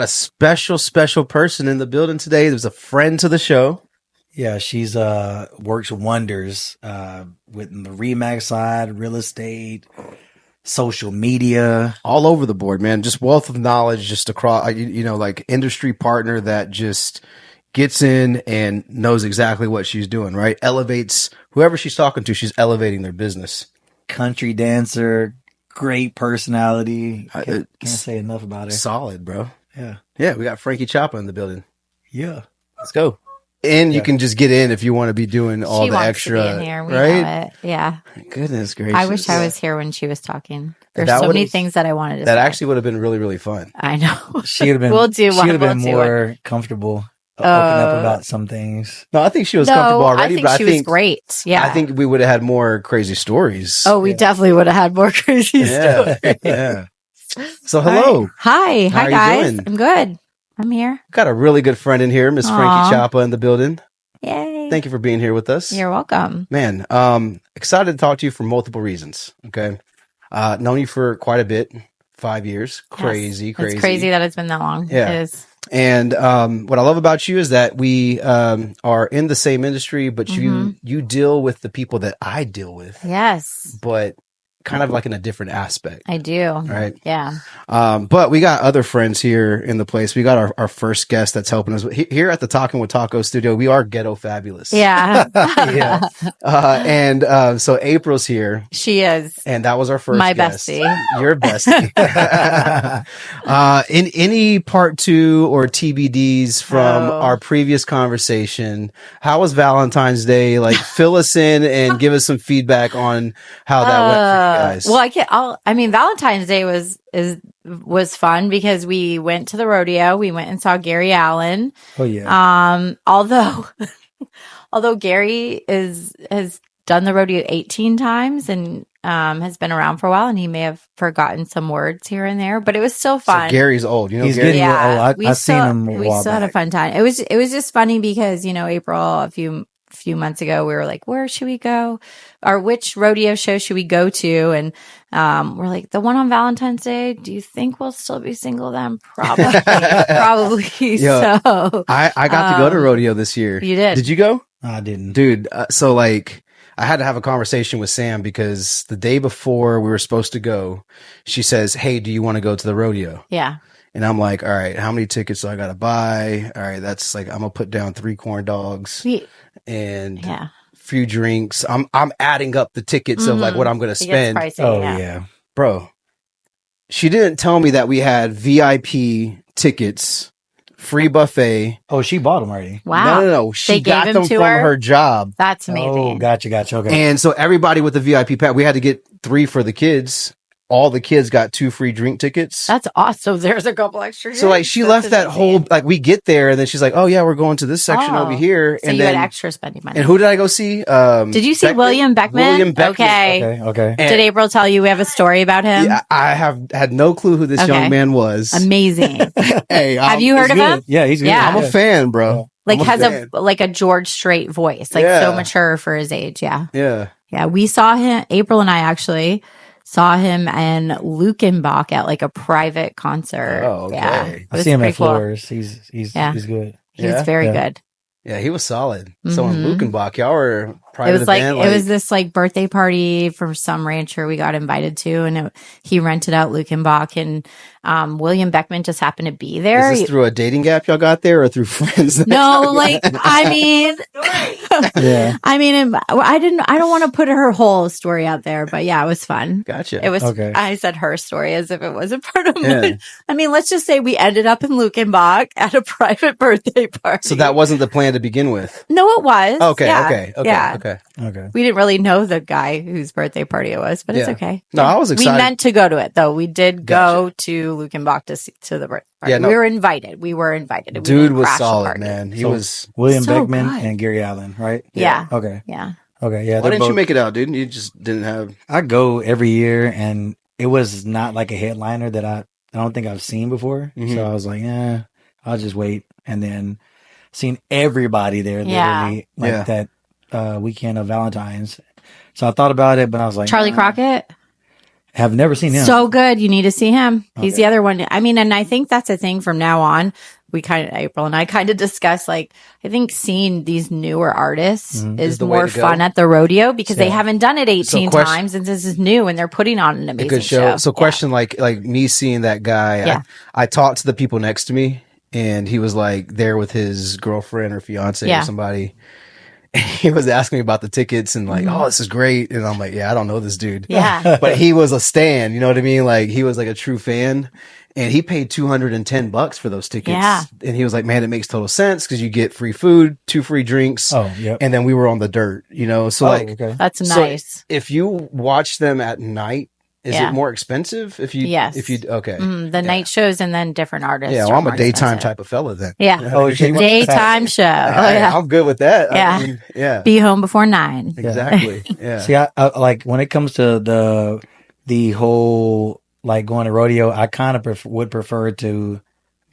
got a special person in the building today. There's a friend to the show. Yeah, she's works wonders with the Remax side, real estate, social media, all over the board, man. Just wealth of knowledge, just across, like industry partner that just gets in and knows exactly what she's doing, right? Elevates whoever she's talking to. She's elevating their business. Country dancer, great personality. Can't say enough about her. Solid, bro. Yeah. We got Frankee Chapa in the building. Yeah. Let's go. And you can just get in if you want to be doing all the extra, to be in here. We right? know it. Yeah. Goodness gracious. I wish I was here when she was talking. There's so many things that I wanted to say. That actually would have been really, really fun. I know. She would have been. She would have been more comfortable opening up about some things. No, I think she was comfortable already. I think she was great. Yeah. I think we would have had more crazy stories. Oh, we definitely would have had more crazy stories. Yeah. So hello. Hi. How Hi are guys. you doing? I'm good. I'm here. Got a really good friend in here, Miss Frankee Chapa in the building. Yay. Thank you for being here with us. You're welcome. Man, excited to talk to you for multiple reasons. Okay. Known you for quite a bit, 5 years. Crazy. It's crazy that it's been that long. Yeah. It is. And what I love about you is that we are in the same industry, but you deal with the people that I deal with. Yes. But kind of like in a different aspect. I do. Right. Yeah. But we got other friends here in the place. We got our first guest that's helping us here at the Talking with Taco studio. We are ghetto fabulous. Yeah. Yeah. And so April's here. She is. And that was our first My guest. bestie. Your bestie. In any part 2 or TBDs from our previous conversation, how was Valentine's Day? Like, fill us in and give us some feedback on how that went for you guys. Well, Valentine's Day was fun because we went to the rodeo. We went and saw Gary Allen. Oh yeah. Although Gary has done the rodeo 18 times and has been around for a while, and he may have forgotten some words here and there, but it was still fun. So Gary's old, he's Gary? getting old. I've seen him. We still had a fun time. It was just funny because April a few months ago we were like, where should we go, or which rodeo show should we go to, and we're like, the one on Valentine's Day. Do you think we'll still be single then? Probably. Yo, so I got to go to rodeo this year. You did you go? I didn't, dude. So like, I had to have a conversation with Sam because the day before we were supposed to go, she says, hey, do you want to go to the rodeo? Yeah. And I'm like, all right, how many tickets do I got to buy? All right, that's like, I'm going to put down 3 corn dogs and a few drinks. I'm adding up the tickets of like what I'm going to spend. Pricey, yeah. Bro, she didn't tell me that we had VIP tickets, free buffet. Oh, she bought them already. Wow. No. She got them from her job. That's amazing. Oh, gotcha. Okay. And so everybody with the VIP pack, we had to get 3 for the kids. All the kids got 2 free drink tickets. That's awesome. There's a couple extra drinks. So like she left that whole, like we get there and then she's like, oh yeah, we're going to this section over here. So and you then, had extra spending money. And who did I go see? Did you see William Beckman? William Beckman. Okay. Did April tell you we have a story about him? Yeah, I have had no clue who this young man was. Amazing. Hey, have you heard of him? Yeah, he's good. Yeah. I'm a fan, bro. Like has a George Strait voice, like so mature for his age. Yeah. Yeah. We saw him. April and I actually saw him in Lukenbach at like a private concert. Oh, okay. Yeah, I see him at Flowers. He's good. He's very good. Yeah, he was solid. So in Lukenbach, y'all were private. It was it was this like birthday party from some rancher we got invited to, and he rented out Lukenbach, and William Beckman just happened to be there. Is this through a dating gap y'all got there, or through friends? No, like I mean, I don't want to put her whole story out there, but yeah, it was fun. Gotcha. It was. Okay. I said her story as if it was a part of mine. I mean, let's just say we ended up in Lukenbach at a private birthday party. So that wasn't the plan to begin with. No, it was. Okay. Yeah. Okay. We didn't really know the guy whose birthday party it was, but it's okay. No, I was excited. We meant to go to it though. We did go to Lukenbach to the birthday party. Yeah, no. We were invited. Dude was solid, man. He was William so Beckman good. and Gary Allen, right? Yeah. Okay. Yeah. Okay. Yeah. Why didn't you make it out, dude? You just didn't have. I go every year, and it was not like a headliner that I don't think I've seen before. Mm-hmm. So I was like, yeah, I'll just wait. And then seeing everybody there, literally, like that weekend of Valentine's. So I thought about it, but I was like, Charlie Crockett. Have never seen him. So good. You need to see him. He's Okay. the other one. I mean, and I think that's a thing from now on. April and I kind of discuss, like, I think seeing these newer artists is the way more to go. fun at the rodeo because they Yeah. haven't done it 18 question- times and this is new and they're putting on an A amazing good show. show. So question, like me seeing that guy, Yeah. I talked to the people next to me and he was like there with his girlfriend or fiance Yeah. or somebody. He was asking me about the tickets and like, oh, this is great. And I'm like, yeah, I don't know this dude. Yeah. But he was a stan, you know what I mean? Like he was like a true fan. And he paid $210 for those tickets. Yeah. And he was like, man, it makes total sense because you get free food, 2 free drinks. Oh, yep. And then we were on the dirt, you know? So like, okay. That's so nice. if you watch them at night, is Yeah. it more expensive if you, Yes. okay. The night shows and then different artists. Yeah, are well, I'm a more daytime expensive. type of fella then. Yeah. Oh, shit. Daytime show. Oh, Hey, yeah. I'm good with that. Yeah. I mean, yeah. Be home before 9. Exactly. Yeah. See, I like when it comes to the whole like going to rodeo, I kind of would prefer to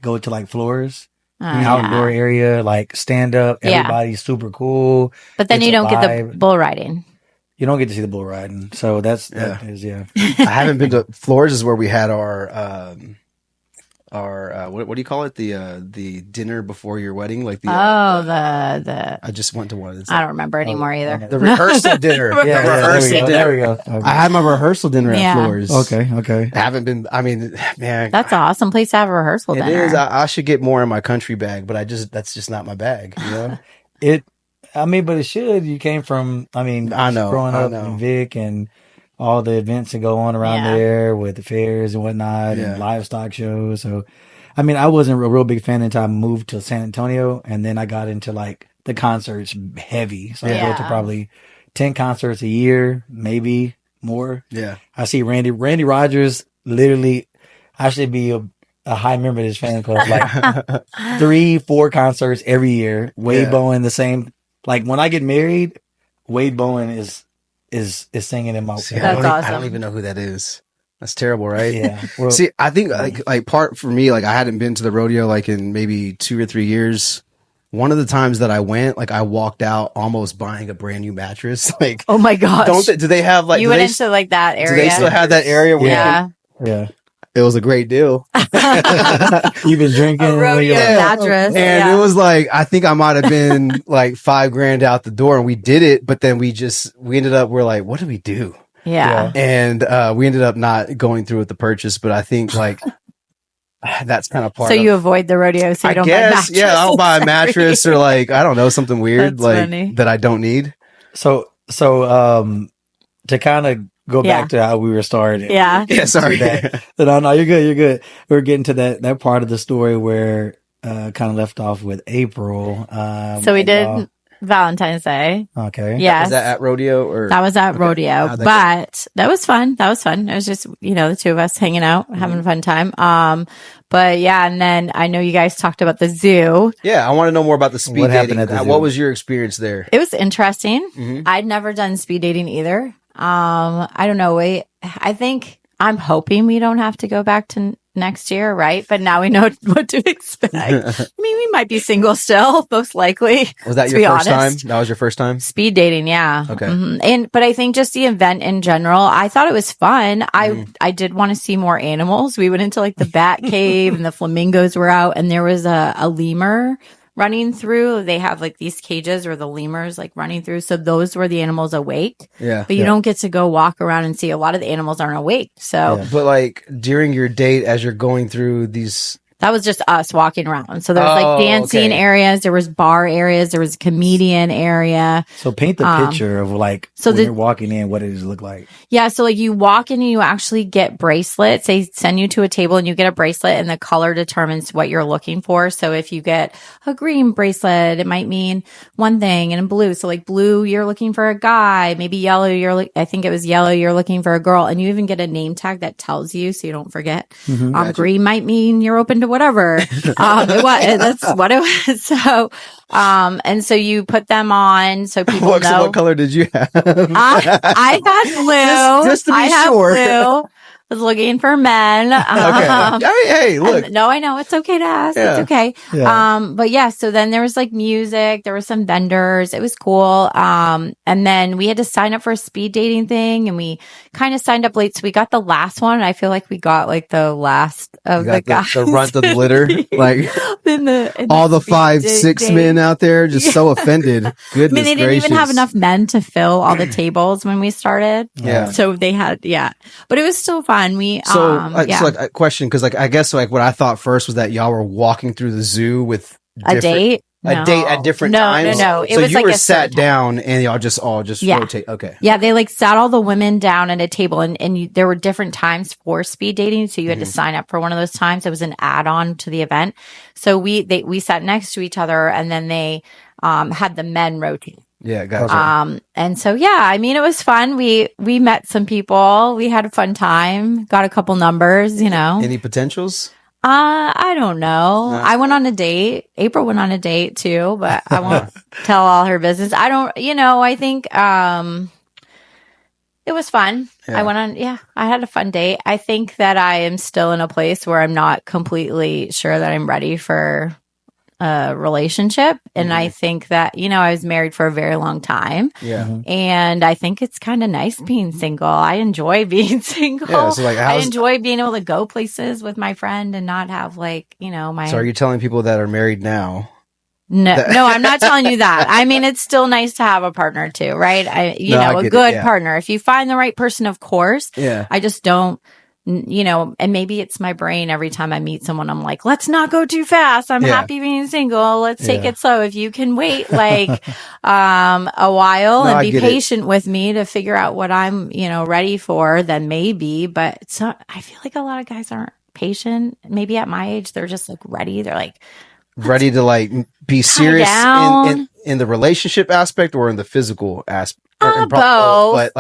go to like floors, outdoor area, like stand up. Yeah. Everybody's super cool. But then It's you a don't get the vibe. bull riding. You don't get to see the bull riding, so that Yeah. is yeah. I haven't been to Floors is where we had our what do you call it? The dinner before your wedding, like the The I just went to one of those. I don't remember anymore either. The rehearsal dinner. Yeah, The rehearsal there we go. dinner. There we go. I had my rehearsal dinner Yeah. at Floors. Okay. I haven't been. I mean, man, That's an awesome place to have a rehearsal it dinner. is. I should get more in my country bag, but that's just not my bag. You know. But it should. You came from, I know, growing I up know. in Vic and all the events that go on around Yeah. there with the fairs and whatnot Yeah. and livestock shows. So, I wasn't a real big fan until I moved to San Antonio, and then I got into like the concerts heavy. So I go to Yeah. probably 10 concerts a year, maybe more. Yeah. I see Randy Rogers literally. I should be a high member of this fan club. Like 3-4 concerts every year. Wade Yeah. Bowen the same. Like when I get married, Wade Bowen is singing in my. See, That's I awesome. don't even know who that is. That's terrible, right? Yeah. Well, See, I think like part for me, like I hadn't been to the rodeo like in maybe 2 or 3 years. One of the times that I went, like I walked out almost buying a brand new mattress. Like, Oh my gosh. do they have like? you do went they, into like that area. do they still have that area? Where Yeah. yeah. it was a great deal, You've been drinking. A rodeo Yeah. mattress. and yeah. it was like I think I might have been like $5,000 out the door, and we did it. But then we ended up we're like, what do we do? Yeah. And we ended up not going through with the purchase. But I think like that's kind of part. So of, you avoid the rodeo so you I don't guess, buy yeah, I'll buy a mattresses. mattress or like I don't know something weird That's like funny. that I don't need. So to kind of go Yeah. back to how we were started. Yeah. Yeah, sorry. No, you're good. You're good. We're getting to that part of the story where kind of left off with April. So we did Valentine's Day. Okay. Yes. Was that at rodeo or That was at rodeo, How'd that but that was fun. That was fun. It was just, the two of us hanging out, having a fun time. But yeah, and then I know you guys talked about the zoo. Yeah, I want to know more about the speed What happened dating. at the zoo? What was your experience there? It was interesting. Mhm. I'd never done speed dating either. I don't know. I think I'm hoping we don't have to go back to next year, right? But now we know what to expect. I mean, we might be single still, most likely. Was that to your be first honest. time? That was your first time? Speed dating, yeah. Okay. But I think just the event in general, I thought it was fun. I did want to see more animals. We went into like the bat cave and the flamingos were out, and there was a lemur running through. They have like these cages where the lemurs like running through. So those were the animals awake. Yeah. But you don't get to go walk around and see. A lot of the animals aren't awake. So Yeah. But like during your date, as you're going through these, that was just us walking around. So there was Oh, like dancing okay. areas, there was bar areas, there was a comedian area. So paint the picture of like so when the- you're walking in, what it does look like. Yeah, so like you walk in and you actually get bracelets. They send you to a table and you get a bracelet, and the color determines what you're looking for. So if you get a green bracelet, it might mean one thing, and in blue. So like blue, you're looking for a guy. Maybe yellow, I think it was yellow, you're looking for a girl. And you even get a name tag that tells you so you don't forget. Green might mean you're open to whatever. That's what it was. So, and so you put them on so people what know. color did you have? I had blue. Just to be I have sure. blue. was looking for men. Okay. I mean, hey, look. No, I know it's okay to ask. Yeah. It's okay. Yeah. But yeah, so then there was like music, there were some vendors. It was cool. And then we had to sign up for a speed dating thing, and we kind of signed up late. So we got the last one. And I feel like we got like the last of the guys. The runt of the litter. Like in all the 5, 6 men out there just so offended. Goodness I mean, they didn't even have enough men to fill all the tables when we started. Yeah. So they had, but it was still fun. We, so like a question, because like I guess like what I thought first was that y'all were walking through the zoo with a date. A date at different times. No. It so was you like were a sat down and y'all just rotate. Okay. Yeah, they like sat all the women down at a table, and there were different times for speed dating, so you had to sign up for one of those times. It was an add-on to the event. So we sat next to each other, and then they had the men rotate. Yeah, gotcha. And so I mean, it was fun. We met some people. We had a fun time. Got a couple numbers. Any potentials? I don't know. I went on a date. April went on a date too, but I won't tell all her business. I don't, I think, it was fun. Yeah. I had a fun date. I think that I am still in a place where I'm not completely sure that I'm ready for a relationship. And I think that, I was married for a very long time. Yeah. And I think it's kind of nice being single. I enjoy being single. Yeah, so like I enjoy being able to go places with my friend and not have like, my. So are you telling people that are married now? No, I'm not telling you that. I mean, it's still nice to have a partner too, right? A good partner. If you find the right person, of course. Yeah. I just don't. And maybe it's my brain every time I meet someone, I'm like, let's not go too fast. I'm happy being single. Let's take it slow. If you can wait like a while and be patient with me to figure out what I'm, ready for, then maybe. But I feel like a lot of guys aren't patient. Maybe at my age, they're just like ready. They're like ready to like be serious in the relationship aspect or in the physical aspect. Both,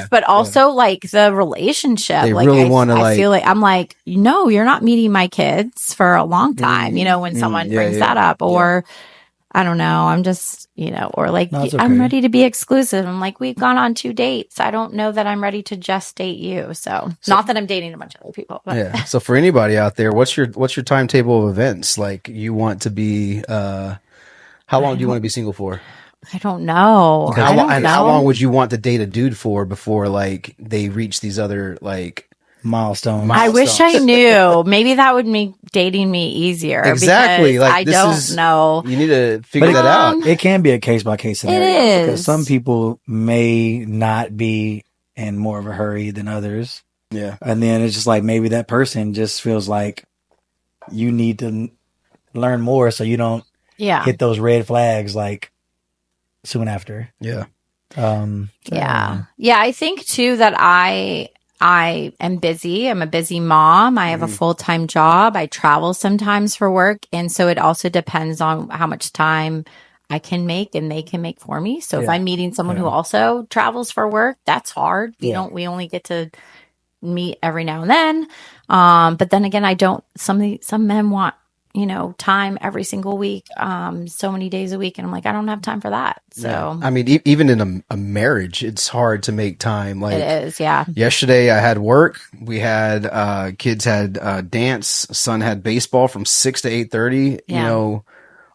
but also like the relationship. They like really want to I feel like I'm like, no, you're not meeting my kids for a long time. When someone brings that up, or I don't know, I'm just, or like I'm ready to be exclusive. I'm like, we've gone on 2 dates. I don't know that I'm ready to just date you. So not that I'm dating a bunch of other people. But. Yeah. So for anybody out there, what's your timetable of events? Like you want to be, how long do you want to be single for? I don't know. How long would you want to date a dude for before like they reach these other like milestones? I wish I knew. Maybe that would make dating me easier. Exactly. Like I don't know. You need to figure that out. It can be a case by case scenario. It is. Because some people may not be in more of a hurry than others. Yeah. And then it's just like maybe that person just feels like you need to learn more so you don't hit those red flags like soon after. Yeah. I think too that I am busy. I'm a busy mom. I have a full-time job. I travel sometimes for work. And so it also depends on how much time I can make and they can make for me. So if I'm meeting someone who also travels for work, that's hard. We only get to meet every now and then. But then again, some men want, time every single week, so many days a week. And I'm like, I don't have time for that. So, I mean, even in a marriage, it's hard to make time. Like it is. Yeah. Yesterday I had work. We had, kids had, dance. Son had baseball from 6 to 8:30,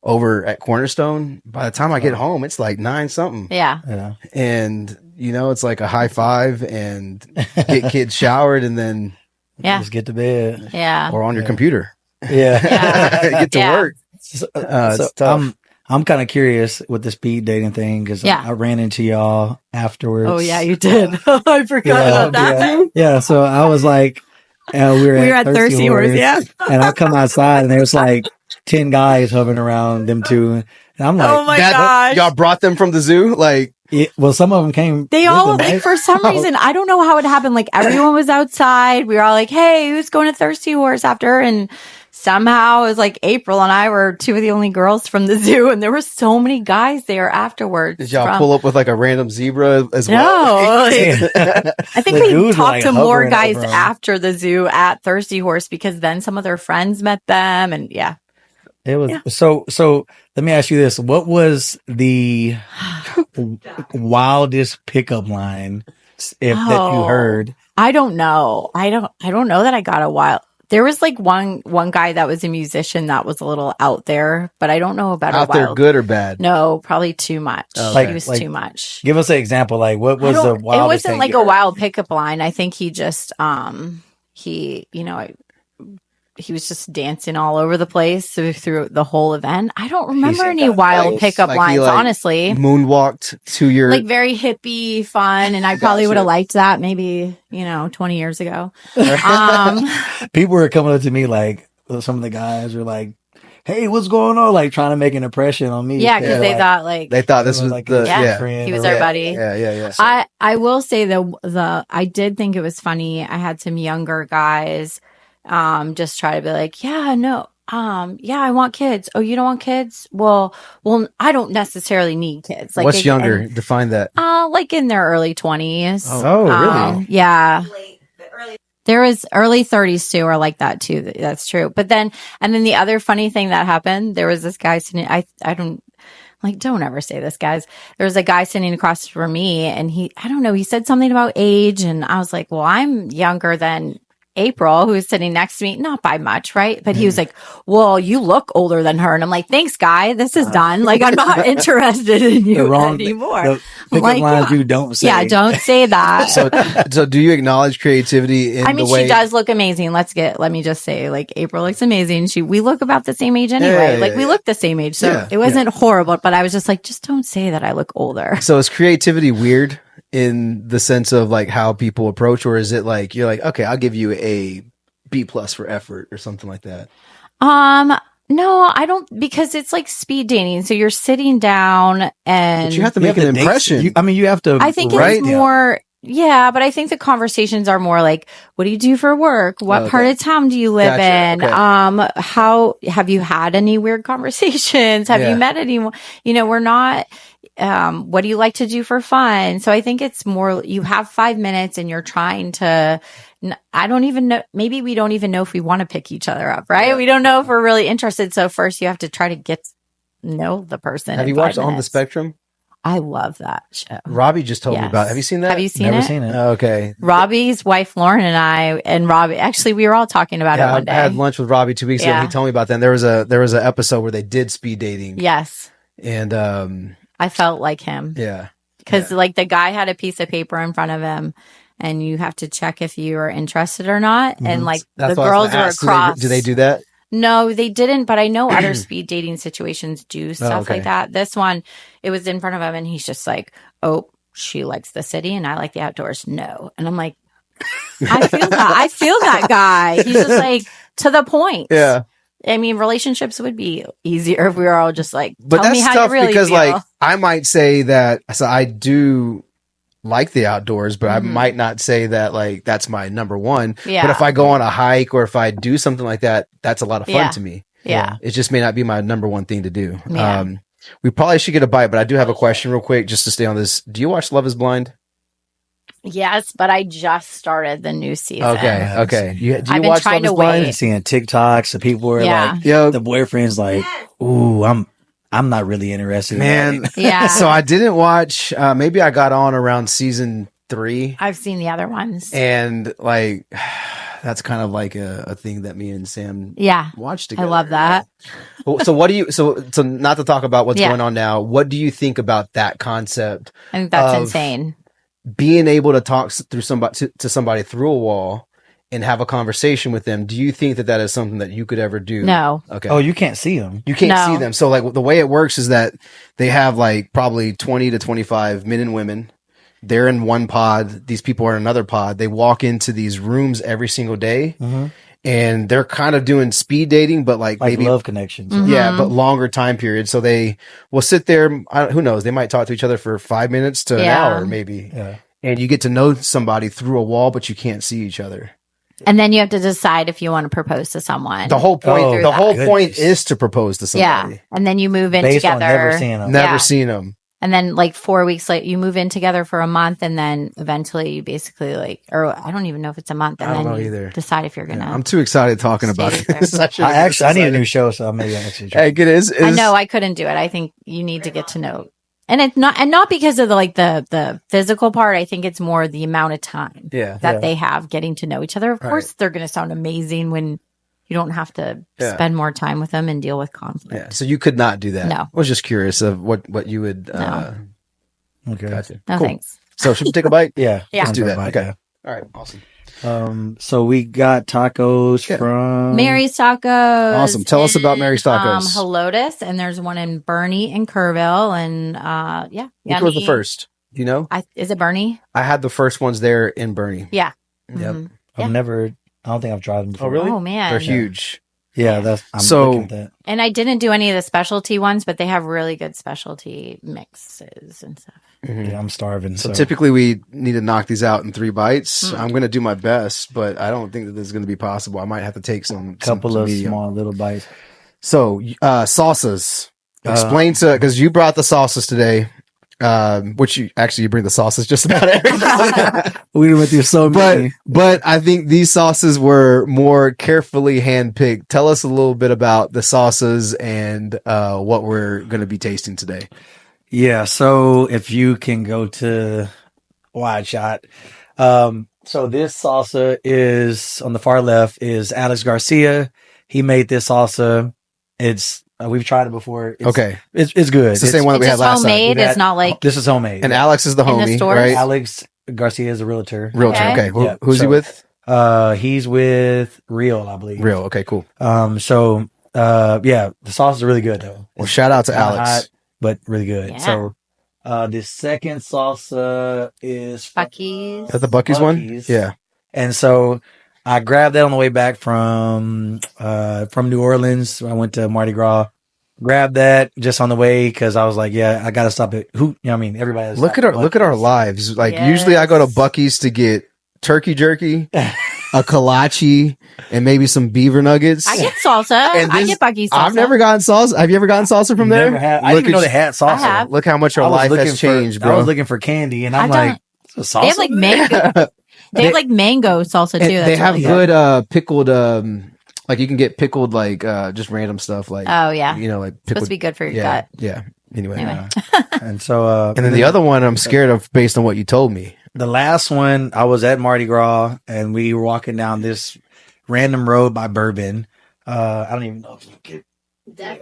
over at Cornerstone. By the time I get home, it's like 9 something. Yeah. And, it's like a high five and get kids showered and then just get to bed. Yeah. Or on your computer. Yeah. Get to work. So I'm kind of curious with the speed dating thing because I ran into y'all afterwards. Oh yeah, you did. I forgot about that. Yeah. So I was like, we were at Thirsty Horse, and I come outside and there was like 10 guys hovering around them two, and I'm like, oh my gosh, y'all brought them from the zoo, like. Well, some of them came. They all, like, for some reason, I don't know how it happened. Like, everyone was outside. We were all like, hey, who's going to Thirsty Horse after? And somehow it was like April and I were 2 of the only girls from the zoo. And there were so many guys there afterwards. Did y'all pull up with like a random zebra as well? No. I think we talked to more guys after the zoo at Thirsty Horse because then some of their friends met them. And it was so let me ask you this. What was the wildest pickup line that you heard I don't know. I don't know that I got a wild. There was like one guy that was a musician that was a little out there, but I don't know about Out a there, wild. good or bad? No, probably too much. Okay. He was too much. Give us an example. Like, what was the It wildest wasn't thing like you a heard? wild pickup line. I think he just he was just dancing all over the place through the whole event. I don't remember any wild pickup lines, honestly. Moonwalked to your Like very hippie fun, and I probably would have liked that maybe 20 years ago. People were coming up to me like some of the guys were like, "Hey, what's going on?" Like trying to make an impression on me. Yeah, because they thought this was like the friend he was or our whatever. buddy. Yeah. I will say I did think it was funny. I had some younger guys just try to be like, yeah, no, yeah, I want kids. Oh, you don't want kids? Well, I don't necessarily need kids. Like, what's younger? Define that. Like in their early 20s. Oh, really? Yeah. There was early 30s too, or like that too. That's true. But then the other funny thing that happened, there was this guy sitting. Don't ever say this, guys. There was a guy sitting across from me, and he said something about age, and I was like, well, I'm younger than April, who was sitting next to me, not by much, right? But he was like, well, you look older than her. And I'm like, thanks, guy. This is done. Like, I'm not interested in you anymore. The pickup lines you don't say. Yeah, don't say that. So do you acknowledge creativity in the way? She does look amazing. Let me just say, like, April looks amazing. We look about the same age anyway. We look the same age. So it wasn't horrible, but I was just like, just don't say that I look older. So is creativity weird in the sense of like how people approach, or is it like you're like, okay, I'll give you a B+ for effort or something like that? No, I don't, because it's like speed dating. So you're sitting down and but you have to make an impression. You have to. I think it's more. Yeah, but I think the conversations are more like, what do you do for work? What part of town do you live in? Okay. How have you had any weird conversations? Have you met anyone? We're not. What do you like to do for fun? So I think it's more, you have 5 minutes and you're trying to, I don't even know, maybe we don't even know if we want to pick each other up, right? Yeah. We don't know if we're really interested. So first you have to try to know the person. Have you watched On the Spectrum? I love that show. Robbie just told me about it. Have you seen that? Have you seen Never it? seen it. Oh, okay. Robbie's wife, Lauren, and Robbie, actually, we were all talking about it one day. I had lunch with Robbie 2 weeks ago. And he told me about that. And there was an episode where they did speed dating. Yes. And, I felt like him. Yeah. Because like the guy had a piece of paper in front of him and you have to check if you are interested or not. Mm-hmm. And like the girls were across. Do they do that? No, they didn't. But I know other speed dating situations do stuff like that. This one, it was in front of him and he's just like, oh, she likes the city and I like the outdoors. No. And I'm like, I feel that. I feel that guy. He's just like to the point. Yeah. I mean, relationships would be easier if we were all just like, but tell me how you really because feel. Like I might say that, so I do like the outdoors, but I might not say that like that's my number one. Yeah. But if I go on a hike or if I do something like that, that's a lot of fun to me. Yeah. It just may not be my number one thing to do. Yeah. We probably should get a bite, but I do have a question real quick just to stay on this. Do you watch Love is Blind? Yes, but I just started the new season. Okay. Do you I've been watch trying Love to is Blind? I'm seeing TikToks. The people were like, the boyfriend's like, ooh, I'm not really interested. Man, yeah. So I didn't watch. Maybe I got on around season 3. I've seen the other ones, and like that's kind of like a thing that me and Sam watched together. I love that. So what do you? So not to talk about what's going on now. What do you think about that concept? I think that's insane. Being able to talk through somebody through a wall and have a conversation with them. Do you think that is something that you could ever do? No. Okay. Oh, you can't see them. You can't see them. So like the way it works is that they have like probably 20 to 25 men and women. They're in one pod. These people are in another pod. They walk into these rooms every single day. Mm-hmm. And they're kind of doing speed dating, but like maybe love connections. Mm-hmm. Yeah, but longer time periods. So they will sit there. Who knows? They might talk to each other for 5 minutes to an hour, maybe. Yeah. And you get to know somebody through a wall, but you can't see each other. And then you have to decide if you want to propose to someone. The whole point. Point is to propose to somebody. Yeah, and then you move in based together. On never seeing them. Never seen them. And then like 4 weeks later, you move in together for a month, and then eventually you basically or I don't even know if it's a month. And I don't then know you either. Decide if you're gonna. I'm too excited talking about this. I need a new show, so maybe I it is. I know I couldn't do it. I think you need to get to know And it's not because of the physical part. I think it's more the amount of time that they have getting to know each other. Of course, they're going to sound amazing when you don't have to spend more time with them and deal with conflict. Yeah. So you could not do that. No. I was just curious of what you would. No. Okay. Gotcha. No, cool. thanks. So should we take a bite? Yeah. Yeah. Let's do that. Bite, Okay. yeah. All right. Awesome. So we got tacos from Mary's Tacos. Awesome. Tell us about Mary's Tacos. Helotes, and there's one in Bernie and Kerrville, and Which was the first? Do you know? Is it Bernie? I had the first ones there in Bernie. Yeah. Yep. Mhm. I don't think I've tried them before. Oh, really? Oh man, They're huge. Yeah, I'm So- looking at that. And I didn't do any of the specialty ones, but they have really good specialty mixes and stuff. Yeah, I'm starving. So typically we need to knock these out in 3 bites. I'm going to do my best, but I don't think that this is going to be possible. I might have to take some couple some of medium. small little bites. So salsas. Explain because you brought the sauces today. Which you bring the sauces just about every time. We went through so many. But I think these sauces were more carefully handpicked. Tell us a little bit about the sauces and what we're going to be tasting today. Yeah, so if you can go to Wide Shot. So this salsa is on the far left is Alex Garcia. He made this salsa. It's we've tried it before. It's good. It's the same one that we had last homemade. time. It's not like This is homemade. And Alex is the In the homie, stores? right? Alex Garcia is a realtor. Okay. Yeah, Who's he so- with? He's with Real, I believe. Real. Okay, cool. So the sauce is really good though. Well, shout out to Not Alex. hot, but really good. Yeah. So the second salsa is Buc-ee's. Is that the Buc-ee's one? Buc-ee's. Yeah. And so I grabbed that on the way back from New Orleans. I went to Mardi Gras. Grabbed that just on the way because I was like, I got to stop it. Everybody has Look at our lives. Like usually I go to Buc-ee's to get turkey jerky, a kolache, and maybe some beaver nuggets. I get salsa. I get Buc-ee's salsa. I've never gotten salsa. Have you ever gotten salsa from there? Never had. I didn't even know they had salsa. I have. Look how much our life has changed, bro. I was looking for candy, and I'm like, salsa? They have like mango. They have like mango salsa too. And That's they have really good pickled like you can get pickled like just random stuff like Oh yeah, like supposed pickled, to be good for your yeah, gut. yeah. Anyway. And so And then the other one I'm scared of based on what you told me. the last one, I was at Mardi Gras, and we were walking down this random road by Bourbon. I don't even know if you can. Death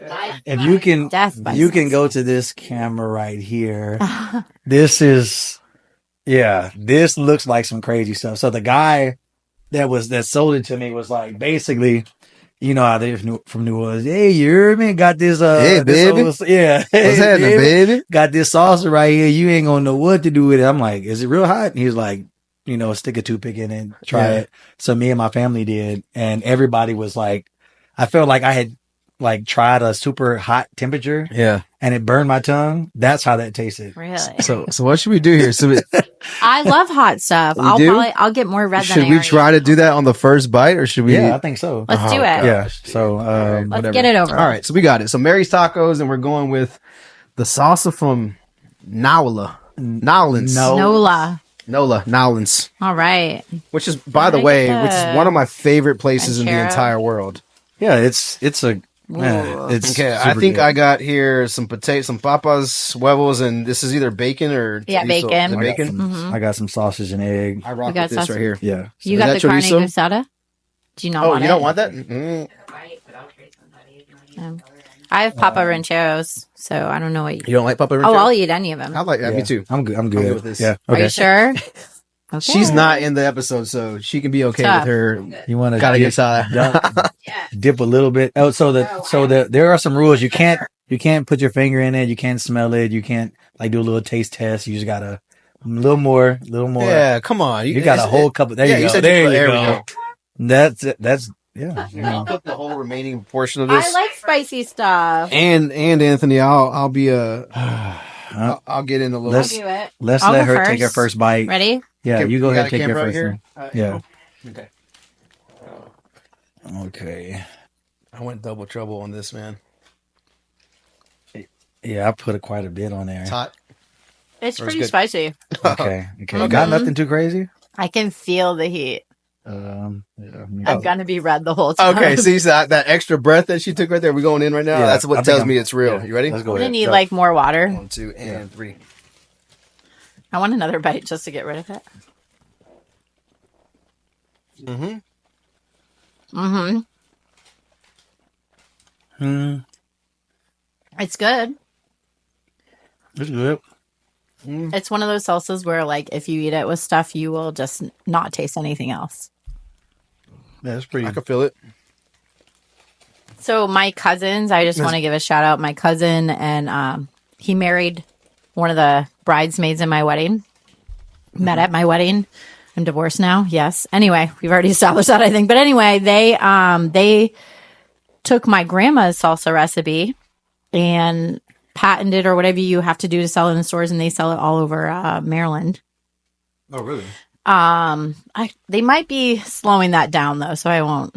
by You can salsa. go to this camera right here. This is, this looks like some crazy stuff. So the guy that sold it to me was like, basically, you know how they're from New Orleans. Hey, you heard me? Got this, Hey, baby. What's What's happening, baby? Got this salsa right here. You ain't gonna know what to do with it. I'm like, is it real hot? And he's like, stick a toothpick in it, try it. So me and my family did, and everybody was like, I felt like I had like tried a super hot temperature, Yeah. and it burned my tongue. That's how that tasted. Really? So what should we do here? So I love hot stuff. You do? I'll get more red should than I we already try am. to do that on the first bite or should we Yeah, I think so. Let's do it. God. Yeah. So Let's whatever. get it over. All right, so we got it. So Mary's Tacos, and we're going with the salsa from Nowlands. Nowlands. All right. Which is, by the I way, get which is the one of my favorite places in the ranchero. entire world. yeah, it's a Ooh. it's Okay, I super think good. I got here some papas, huevos, and this is either bacon or Yeah, bacon. The I got bacon. some- I got some sausage and egg. I rock You got with this sausage? right here. Yeah. You Is got that the carne chorizo? asada? Do you not Oh, want you it? don't want that? Mm. I have Papa Rancheros, so I don't know what you. You don't like papa? Oh, I'll eat any of them. I like that. Yeah. Me too. I'm good. I'm good good with this. Yeah. Are Okay. you sure? Okay. She's not in the episode, so she can be okay Tough. with her. You want to Gotta get salad. dip a little bit. Oh, there are some rules. You can't put your finger in it. You can't smell it. You can't like do a little taste test. You just gotta a little more. Yeah, come on. You got a whole couple. There yeah, you you go. said There you- you there we go. go. That's yeah. I'll put the whole remaining portion of this. I like spicy stuff. and Anthony, I'll be I'll get in a little. I'll do it. Let's I'll let go her take her first. first bite. Ready? Yeah, Okay, you go got ahead a and take your camera first right one. here? Yeah. Okay. Okay. I went double trouble on this, man. Yeah, I put quite a bit on there. It's hot. It's Or it's pretty good. spicy. Okay. Okay. Got nothing too crazy? I can feel the heat. I'm gonna be red the whole time. Okay, see so that extra breath that she took right there. We're going in right now. Yeah, That's I what think tells I'm- me it's real. yeah, You ready? let's go I'm gonna ahead. need Go. like more water. 1, 2, and 3. I want another bite just to get rid of it. It's good. It's good. It's one of those salsas where, like, if you eat it with stuff, you will just not taste anything else. Yeah, it's pretty. I can feel it. So my cousins, I just want to give a shout out. My cousin, and he married one of the bridesmaids in my wedding. Met at my wedding. I'm divorced now. Yes. Anyway, we've already established that, I think. But anyway, they took my grandma's salsa recipe and patented or whatever you have to do to sell it in the stores, and they sell it all over Maryland. Oh, really? They might be slowing that down though, so I won't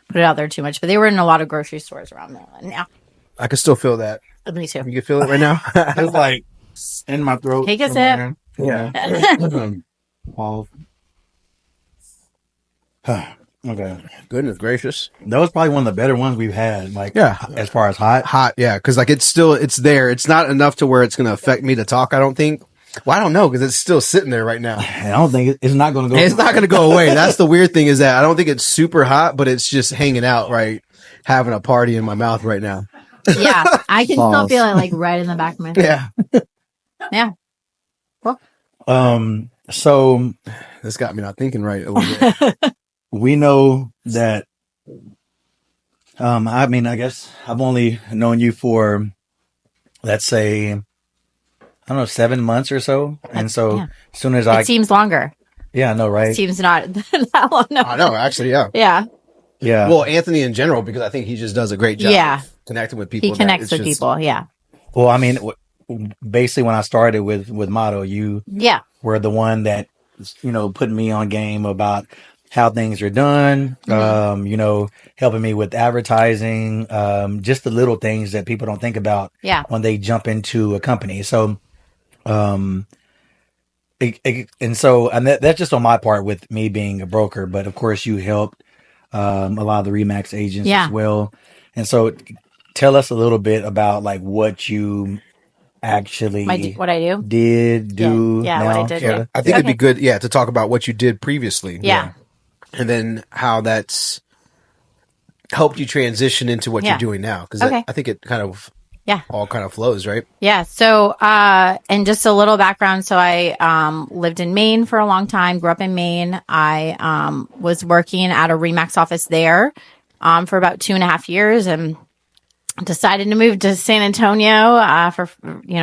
put it out there too much. But they were in a lot of grocery stores around Maryland. Yeah, I can still feel that. me too. You can feel it right now. It's like in my throat. Take a sip. somewhere. Yeah. Pause. Okay. Goodness gracious. That was probably one of the better ones we've had. Like, Yeah. as far as hot. Hot, yeah, because like it's there. It's not enough to where it's going to affect me to talk. I don't think. Well, I don't know because it's still sitting there right now. I don't think it's not going to go. It's not going to go away. That's the weird thing is that I don't think it's super hot, but it's just hanging out, right? Having a party in my mouth right now. Yeah, I can still Pause. feel it like right in the back of my throat. Yeah. Yeah. So This got me not thinking right a little bit. we know that. I mean, I guess I've only known you for, let's say, I don't know, 7 months or so. And so Yeah. as soon as It seems longer. yeah, I know, It right? seems not that long. No. I know, actually, yeah. Yeah. Yeah. Well, Anthony in general, because I think he just does a great job Yeah. connecting with people. He connects with people. Yeah. Well, I mean, basically when I started with Motto, you Yeah. were the one that, putting me on game about how things are done, helping me with advertising, just the little things that people don't think about Yeah. when they jump into a company. So, and that's just on my part with me being a broker, but of course you helped, a lot of the Remax agents Yeah. as well. And so tell us a little bit about like what you actually What I do. did do. Yeah, what I did do. I think it'd be Okay. good, to talk about what you did previously. Yeah. And then how that's helped you transition into what Yeah. you're doing now. Because Okay. I think it kind of Yeah. all kind of flows, right? Yeah. So, and just a little background. So I, lived in Maine for a long time, grew up in Maine. I, was working at a Remax office there, for about 2.5 years and decided to move to San Antonio, for,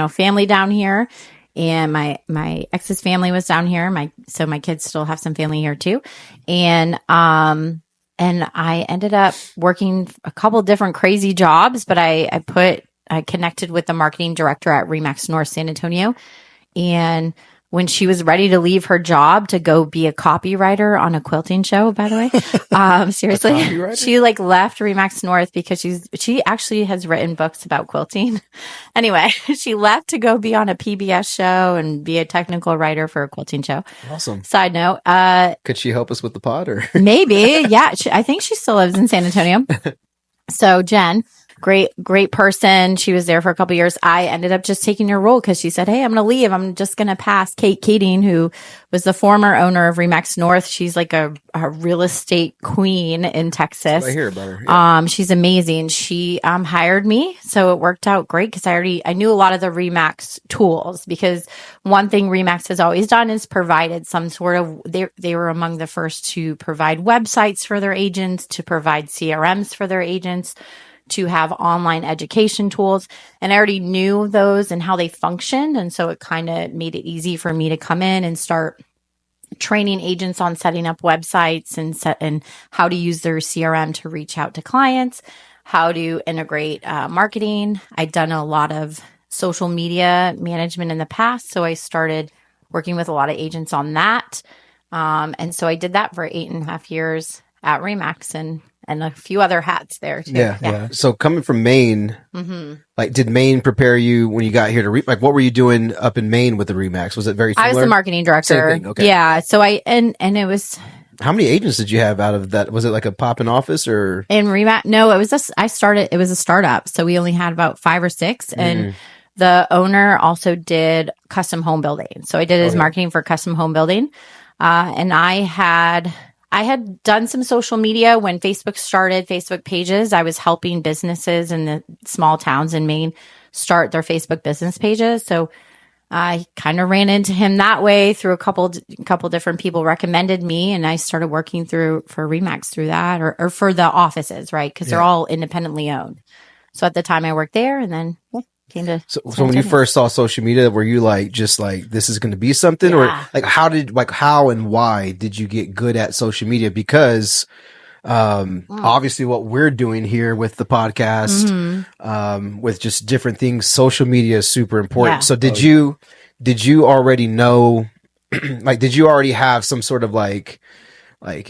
family down here. And my ex's family was down here. So my kids still have some family here too. And I ended up working a couple different crazy jobs, but I connected with the marketing director at Remax North San Antonio. And when she was ready to leave her job to go be a copywriter on a quilting show, by the way, seriously, copywriter? she like left Remax North because she actually has written books about quilting. Anyway, she left to go be on a PBS show and be a technical writer for a quilting show. Awesome. Side note, Could she help us with the pod or? maybe, yeah, I think she still lives in San Antonio. So Jen, great person. She was there for a couple of years. I ended up just taking her role because she said, "Hey, I'm going to leave. I'm just going to pass Kate Kading, who was the former owner of Remax North. She's like a real estate queen in Texas. I hear about her. Yeah. She's amazing. She hired me, so it worked out great because I knew a lot of the Remax tools, because one thing Remax has always done is provided some sort of they were among the first to provide websites for their agents, to provide CRMs for their agents, to have online education tools. And I already knew those and how they functioned. And so it kind of made it easy for me to come in and start training agents on setting up websites and how to use their CRM to reach out to clients, how to integrate marketing. I'd done a lot of social media management in the past, so I started working with a lot of agents on that. And so I did that for 8.5 years at Remax and a few other hats there too. Yeah. So coming from Maine, like, did Maine prepare you when you got here to like, what were you doing up in Maine with the Remax? Was it very similar? I was the marketing director. Same thing, okay. Yeah. So and it was How many agents did you have out of that? Was it like a pop-in office or? In Remax, no, it was it was a startup. So we only had about 5 or 6. And the owner also did custom home building. So I did his marketing for custom home building. And I had done some social media when Facebook started, Facebook pages. I was helping businesses in the small towns in Maine start their Facebook business pages. So I kind of ran into him that way through a couple different people recommended me, and I started working for Remax through that, or for the offices, right? Because they're all independently owned. So at the time I worked there, and then came to. So when you first saw social media, were you like just like this is going to be something, or like how and why did you get good at social media? Because obviously what we're doing here with the podcast, with just different things, social media is super important. So did you already know, like, did you already have some sort of like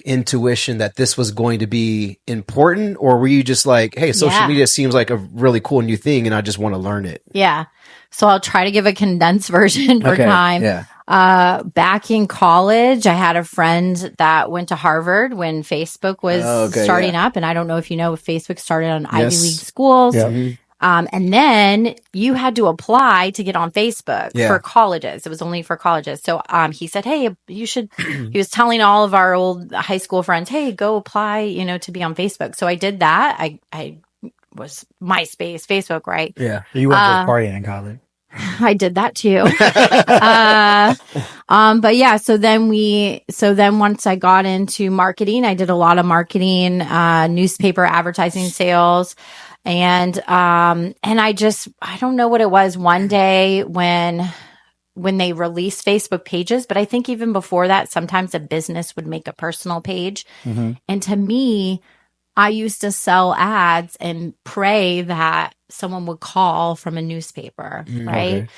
intuition that this was going to be important, or were you just like, hey, social media seems like a really cool new thing and I just want to learn it? Yeah. So I'll try to give a condensed version for time. Yeah. Back in college, I had a friend that went to Harvard when Facebook was starting up. And I don't know if you know, Facebook started on Ivy League schools. Yeah. And then you had to apply to get on Facebook for colleges. It was only for colleges. So he said, hey, you should, he was telling all of our old high school friends, hey, go apply, to be on Facebook. So I did that. I was MySpace, Facebook, right? Yeah. You went to a party in college. I did that too. But yeah, so then once I got into marketing, I did a lot of marketing, newspaper advertising sales. And I don't know what it was one day when they released Facebook pages, but I think even before that, sometimes a business would make a personal page. And to me, I used to sell ads and pray that someone would call from a newspaper, right? Okay.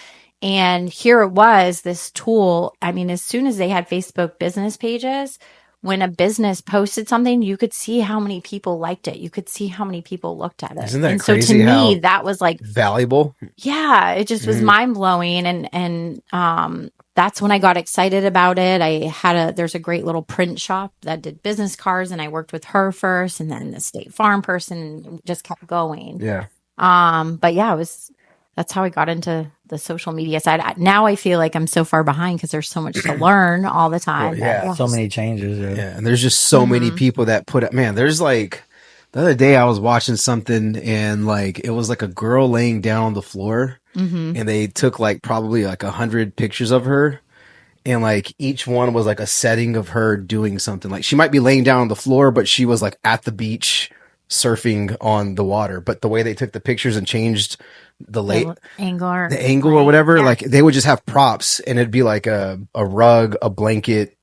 And here it was, this tool. I mean, as soon as they had Facebook business pages, when a business posted something, you could see how many people liked it. You could see how many people looked at it. Isn't that and crazy? So to me, that was like valuable. Yeah, it just was mind blowing, and that's when I got excited about it. There's a great little print shop that did business cards, and I worked with her first, and then the State Farm person, and just kept going. Yeah. But yeah, that's how I got into the social media side. Now I feel like I'm so far behind because there's so much to learn all the time. Well, so many changes. Yeah, and there's just so many people that put up. Man, there's like the other day I was watching something and like it was like a girl laying down on the floor, and they took like probably like 100 pictures of her, and like each one was like a setting of her doing something. Like she might be laying down on the floor, but she was like at the beach surfing on the water. But the way they took the pictures and changed the angle or whatever, like they would just have props, and it'd be like a rug, a blanket.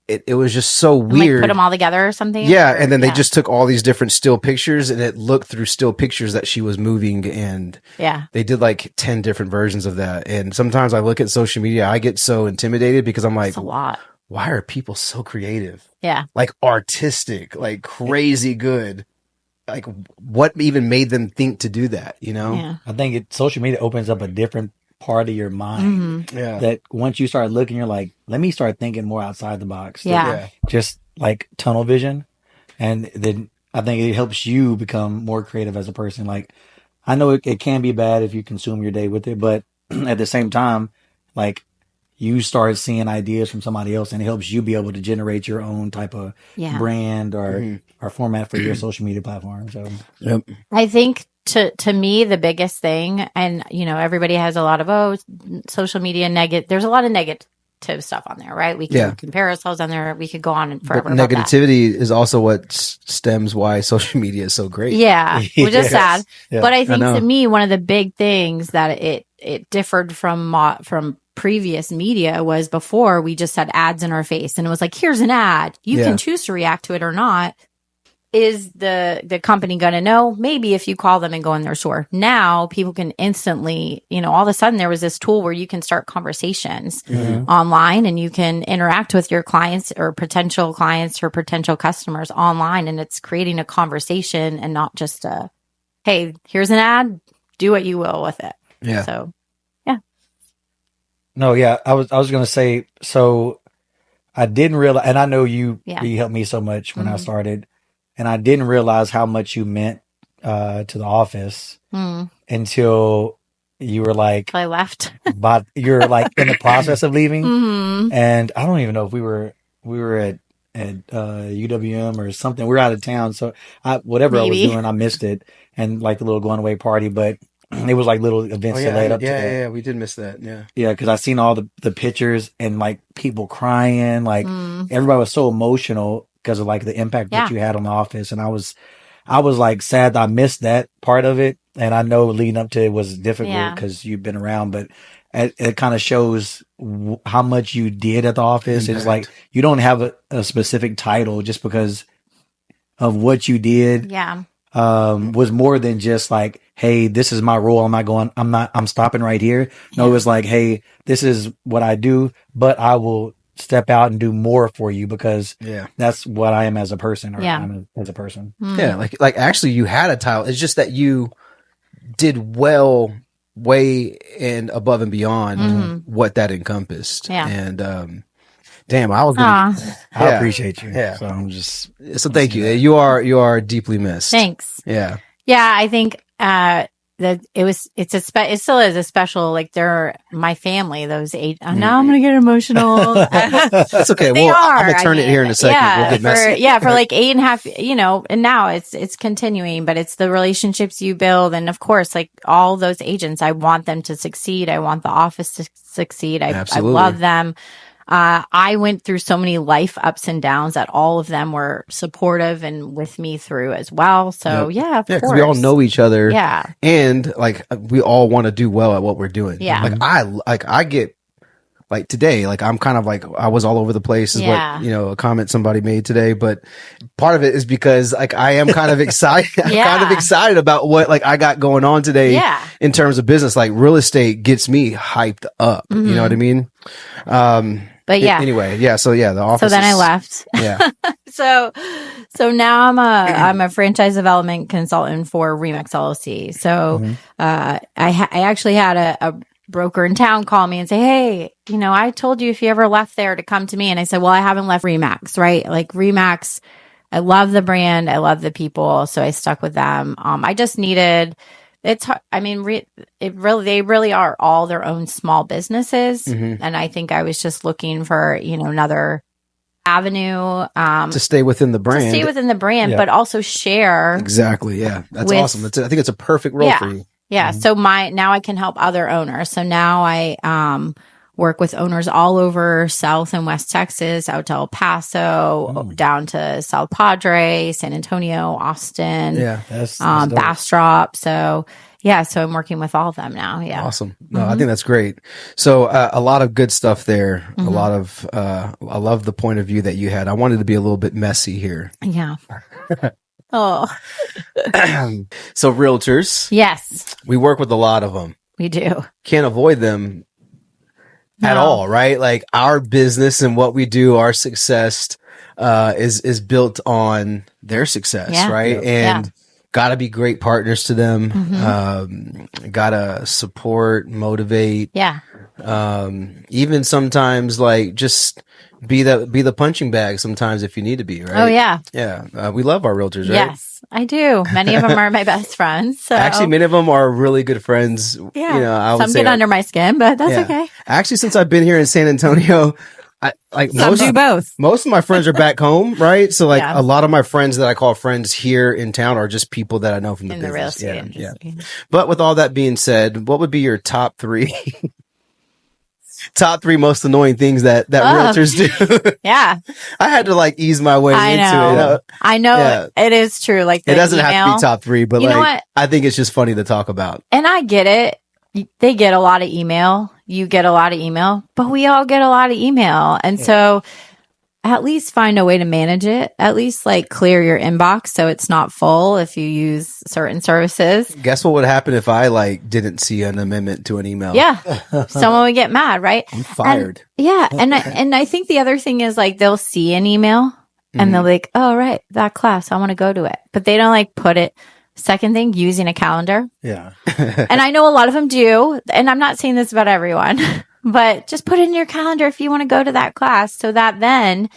It was just so weird. Like put them all together or something. Yeah, and then they just took all these different still pictures, and it looked through still pictures that she was moving, and they did like 10 different versions of that. And sometimes I look at social media, I get so intimidated because I'm like, it's a lot. Why are people so creative? Yeah, like artistic, like crazy good. Like what even made them think to do that? Yeah. I think social media opens up a different part of your mind. Yeah. That once you start looking, you're like, let me start thinking more outside the box. Yeah. Just like tunnel vision. And then I think it helps you become more creative as a person. Like, I know it can be bad if you consume your day with it, but at the same time, like you start seeing ideas from somebody else, and it helps you be able to generate your own type of brand or format for your social media platform. So, I think to me, the biggest thing, and everybody has a lot of social media negative. There's a lot of negative stuff on there, right? We can compare ourselves on there. We could go on and forever. But negativity is also what stems why social media is so great. Yeah, which is sad. Yeah. But I think to me, one of the big things that it differed from previous media was before we just had ads in our face, and it was like, here's an ad. You can choose to react to it or not. Is the company going to know? Maybe if you call them and go in their store. Now people can instantly, all of a sudden there was this tool where you can start conversations online, and you can interact with your clients or potential customers online, and it's creating a conversation and not just hey, here's an ad, do what you will with it. Yeah. So, no, yeah, I was going to say, so I didn't realize, and I know you Yeah. helped me so much when I Mhm. started, and I didn't realize how much you meant to the office until you were like, I left. but you're like in the process of leaving, Mhm. and I don't even know if we were at UWM or something. We were out of town, so whatever I was Maybe. doing, I missed it, and like the little going away party, but it was like little events that led up to that. yeah, we did miss that. Yeah. Yeah, because I seen all the pictures and like people crying, like everybody was so emotional because of like the impact that Yeah. you had on the office, and I was like sad that I missed that part of it, and I know leading up to it was difficult Yeah. because you've been around, but it kind of shows how much you did at the office. It's like you don't have a specific title just because of what you did. Yeah. Was more than just like, hey, this is my role. I'm stopping right here. No, it was like, hey, this is what I do, but I will step out and do more for you because that's what I am as a person, or I'm as a person. Yeah. Like actually you had a title. It's just that you did well way and above and beyond what that encompassed. Yeah. And, damn, I was gonna, I appreciate you. Yeah. So I'm just thank you. You are deeply missed. Thanks. Yeah. Yeah, I think that it still is a special, like they're my family, those eight. Now I'm gonna get emotional. That's okay. They Well, are. I'm gonna turn it here in a second. Yeah, We'll get messy. for like 8.5, and now it's continuing, but it's the relationships you build. And of course, like all those agents, I want them to succeed. I want the office to succeed. I love them. I went through so many life ups and downs that all of them were supportive and with me through as well. So of course, because we all know each other. Yeah, and like we all want to do well at what we're doing. Yeah, I get like today, like I'm kind of like I was all over the place is what a comment somebody made today, but part of it is because like I am kind of excited. I'm kind of excited about what like I got going on today. In terms of business, like real estate gets me hyped up. You know what I mean? But anyway, so the office. So then I left. Yeah. So now I'm a franchise development consultant for Remix LLC. So I actually had a broker in town call me and say, hey, I told you if you ever left there to come to me. And I said, well, I haven't left Remax, right? Like Remax, I love the brand. I love the people. So I stuck with them. I just needed, they really are all their own small businesses. And I think I was just looking for, another avenue to stay within the brand, but also share. Exactly. Yeah. That's awesome. I think it's a perfect role for you. Yeah. So now I can help other owners. So now I work with owners all over South and West Texas, out to El Paso, down to South Padre, San Antonio, Austin, that's Bastrop. So so I'm working with all of them now. Yeah. Awesome. No, I think that's great. So a lot of good stuff there. A lot of I love the point of view that you had. I wanted to be a little bit messy here. Yeah. Oh. So realtors. Yes. We work with a lot of them. We do. Can't avoid them at all, right? Like our business and what we do, our success is built on their success, right? And gotta be great partners to them. Gotta support, motivate. Even sometimes like just be the punching bag sometimes if you need to be, right? Oh yeah. Yeah. We love our realtors, right? Yes, I do. Many of them are my best friends. So. Actually, many of them are really good friends. Yeah. I would Some get under my skin, but that's okay. Actually, since I've been here in San Antonio, Some do both. Most of my friends are back home, right? So like a lot of my friends that I call friends here in town are just people that I know from the business. The real estate industry. But with all that being said, what would be your top three most annoying things that realtors do? Yeah. I had to like ease my way into it. I know it is true. Like it doesn't have to be top three, but you know what? I think it's just funny to talk about. And I get it. They get a lot of email. You get a lot of email, but we all get a lot of email. And so at least find a way to manage it. At least like clear your inbox so it's not full if you use certain services. Guess what would happen if I like didn't see an amendment to an email? Yeah. Someone would get mad, right? I'm fired. And I think the other thing is like they'll see an email and they'll be like, oh, right, that class, I want to go to it. But they don't like put it. Second thing, using a calendar. Yeah. And I know a lot of them do. And I'm not saying this about everyone. but just put it in your calendar if you want to go to that class, so that then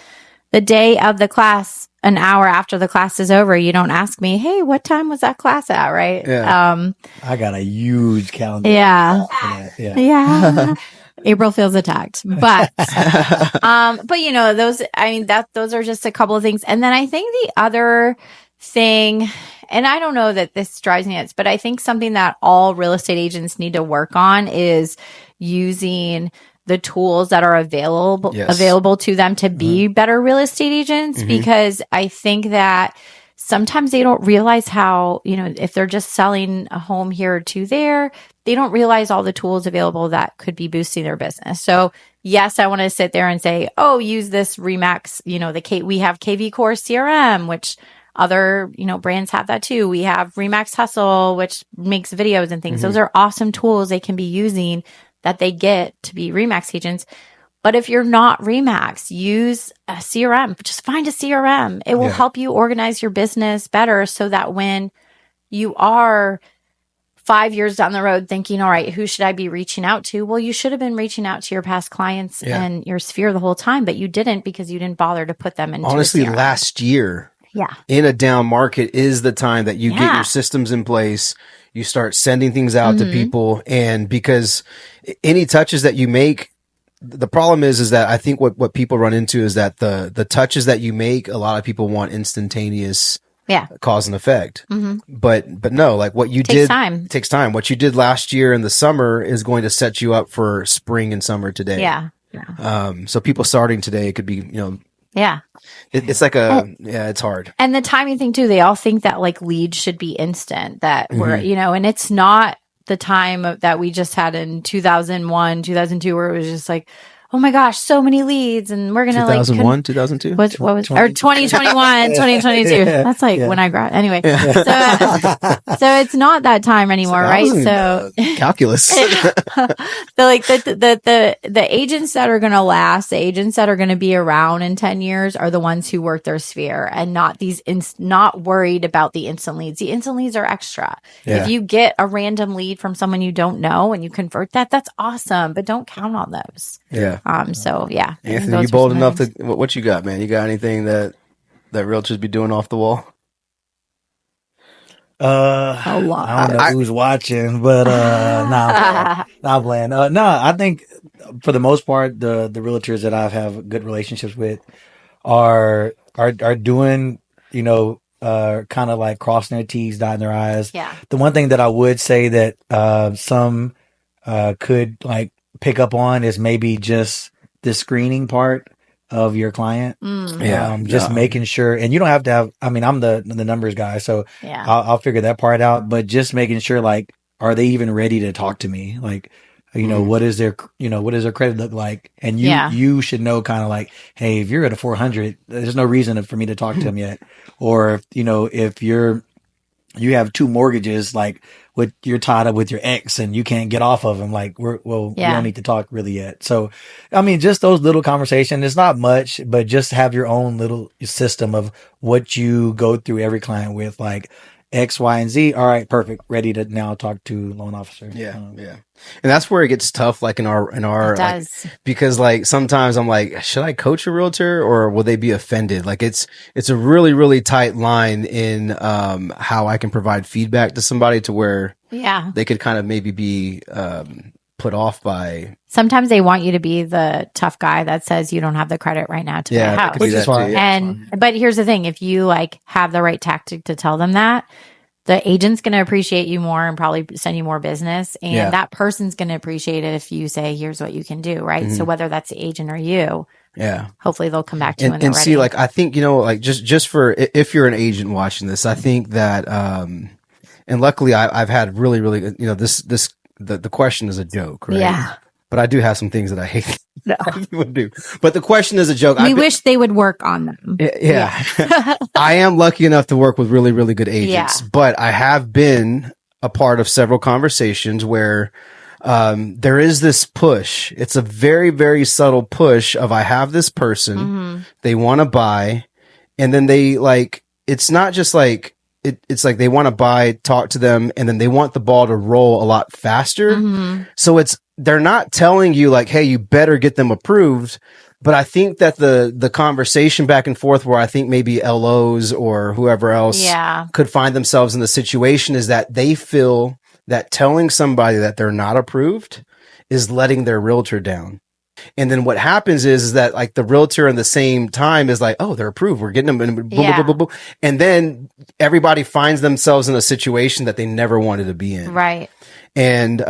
the day of the class, an hour after the class is over, you don't ask me, hey, what time was that class at? Right. Yeah. I got a huge calendar. Yeah. For that. Yeah. Yeah. April feels attacked, but you know, those are just a couple of things. And then I think the other thing, and I don't know that this drives me nuts, but I think something that all real estate agents need to work on is using the tools that are available to them to be better real estate agents, because I think that sometimes they don't realize how, you know, if they're just selling a home here or two there, they don't realize all the tools available that could be boosting their business. So yes, I want to sit there and say, oh, use this Remax, you know, we have KV Core CRM, which other, you know, brands have that too. We have Remax Hustle, which makes videos and things. Those are awesome tools they can be using that they get to be Remax agents. But if you're not Remax, use a CRM. Just find a CRM. It will help you organize your business better, so that when you are 5 years down the road thinking, all right, who should I be reaching out to? Well, you should have been reaching out to your past clients and your sphere the whole time, but you didn't, because you didn't bother to put them into Honestly, a CRM. last year, in a down market is the time that you get your systems in place. You start sending things out to people, and because any touches that you make, the problem is that I think what people run into is that the touches that you make, a lot of people want instantaneous cause and effect. But no, like what you did takes time. What you did last year in the summer is going to set you up for spring and summer today. So people starting today, it could be, you know, it's like it's hard. And the timing thing too, they all think that like leads should be instant, that we're, you know, and it's not the time that we just had in 2001, 2002, where it was just like, oh my gosh, so many leads, and we're gonna 2001, 2002, what was or 2021, 2022. That's like when I graduated. Anyway, so it's not that time anymore, right? So calculus. So like the agents that are gonna last, the agents that are gonna be around in 10 years, are the ones who work their sphere, and not these not worried about the instant leads. The instant leads are extra. If you get a random lead from someone you don't know and you convert that, that's awesome, but don't count on those. Anthony, you bold enough to, what you got, man? You got anything that realtors be doing off the wall? A lot. I don't know who's watching, but not playing. No, I think for the most part, the realtors that I have good relationships with are doing, you know, kind of like crossing their T's, dotting their I's. The one thing that I would say that some could like pick up on is maybe just the screening part of your client. Just making sure, and you don't have to have, I mean, I'm the numbers guy, so I'll figure that part out, but just making sure, like, are they even ready to talk to me? Like, you know, what is their credit look like? And you should know kind of like, hey, if you're at a 400, there's no reason for me to talk to them yet. Or, you know, if you have 2 mortgages, like you're tied up with your ex and you can't get off of them, like we don't need to talk really yet. So, I mean, just those little conversations, it's not much, but just have your own little system of what you go through every client with, like X, Y, and Z. All right, perfect. Ready to now talk to loan officer. And that's where it gets tough, like in our, like, because like sometimes I'm like, should I coach a realtor or will they be offended? Like it's a really, really tight line in, how I can provide feedback to somebody to where they could kind of maybe be, put off by. Sometimes they want you to be the tough guy that says you don't have the credit right now to buy a house. Which is fine. But here's the thing: if you like have the right tactic to tell them that, the agent's going to appreciate you more and probably send you more business, and that person's going to appreciate it if you say, "Here's what you can do." Right. So whether that's the agent or you, hopefully they'll come back to you when they're ready. See, like I think, you know, like just for if you're an agent watching this, I think that, and luckily I've had really, really, you know, the question is a joke, right? Yeah. But I do have some things that I hate. No. Would do. But the question is a joke. We wish they would work on them. Yeah. I am lucky enough to work with really, really good agents, but I have been a part of several conversations where there is this push. It's a very, very subtle push of I have this person, they want to buy, and then they like, it's not just like, it's like they want to buy, talk to them, and then they want the ball to roll a lot faster. So it's they're not telling you like, hey, you better get them approved. But I think that the conversation back and forth where I think maybe LOs or whoever else could find themselves in the situation is that they feel that telling somebody that they're not approved is letting their realtor down. And then what happens is that like the realtor in the same time is like, oh, they're approved. We're getting them. And boom, boom, boom, boom. And then everybody finds themselves in a situation that they never wanted to be in. Right. And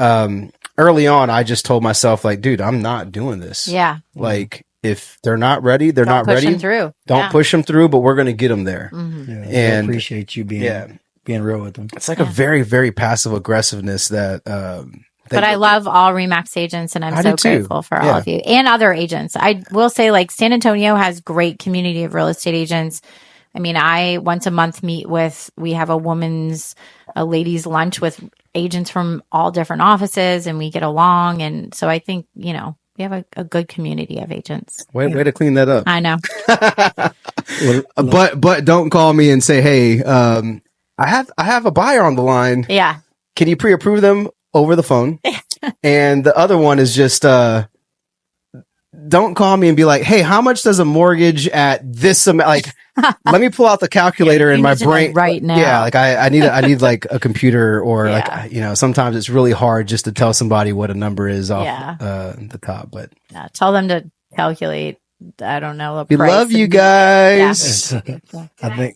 early on, I just told myself like, dude, I'm not doing this. Yeah. Like if they're not ready, they're Don't not push ready. them through. Don't push them through, but we're going to get them there. Mm-hmm. Yeah, And I appreciate you being real with them. It's like a very, very passive aggressiveness that, but I love all Remax agents, and I'm so grateful for all of you and other agents. I will say, like, San Antonio has great community of real estate agents. I mean, I once a month we have a ladies' lunch with agents from all different offices, and we get along. And so I think, we have a good community of agents. Way to clean that up. I know. But don't call me and say, hey, I have a buyer on the line. Yeah. Can you pre-approve them over the phone? And the other one is just, don't call me and be like, hey, how much does a mortgage at this amount? Like, let me pull out the calculator in my brain right now. Yeah. Like I need like a computer or like, sometimes it's really hard just to tell somebody what a number is off the top, but tell them to calculate. I don't know. We love you guys. I think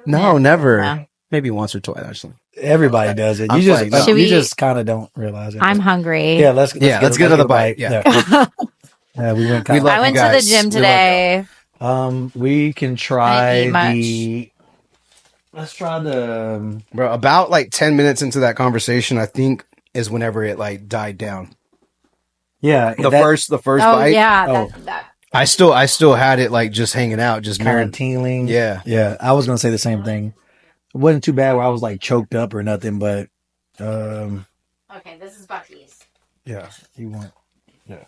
no, never. No. Maybe once or twice, actually. Everybody does it. You just kind of don't realize it. I'm hungry. Yeah, let's get another bite. Yeah. We went. I went to the gym today. We can try let's try the. Bro, about like 10 minutes into that conversation, I think is whenever it like died down. Yeah, the first bite. Yeah, that. I still had it like just hanging out, just kind of tingling. Yeah. I was gonna say the same thing. It wasn't too bad where I was like choked up or nothing, but okay, this is Bucky's. Yeah, you want. Yeah.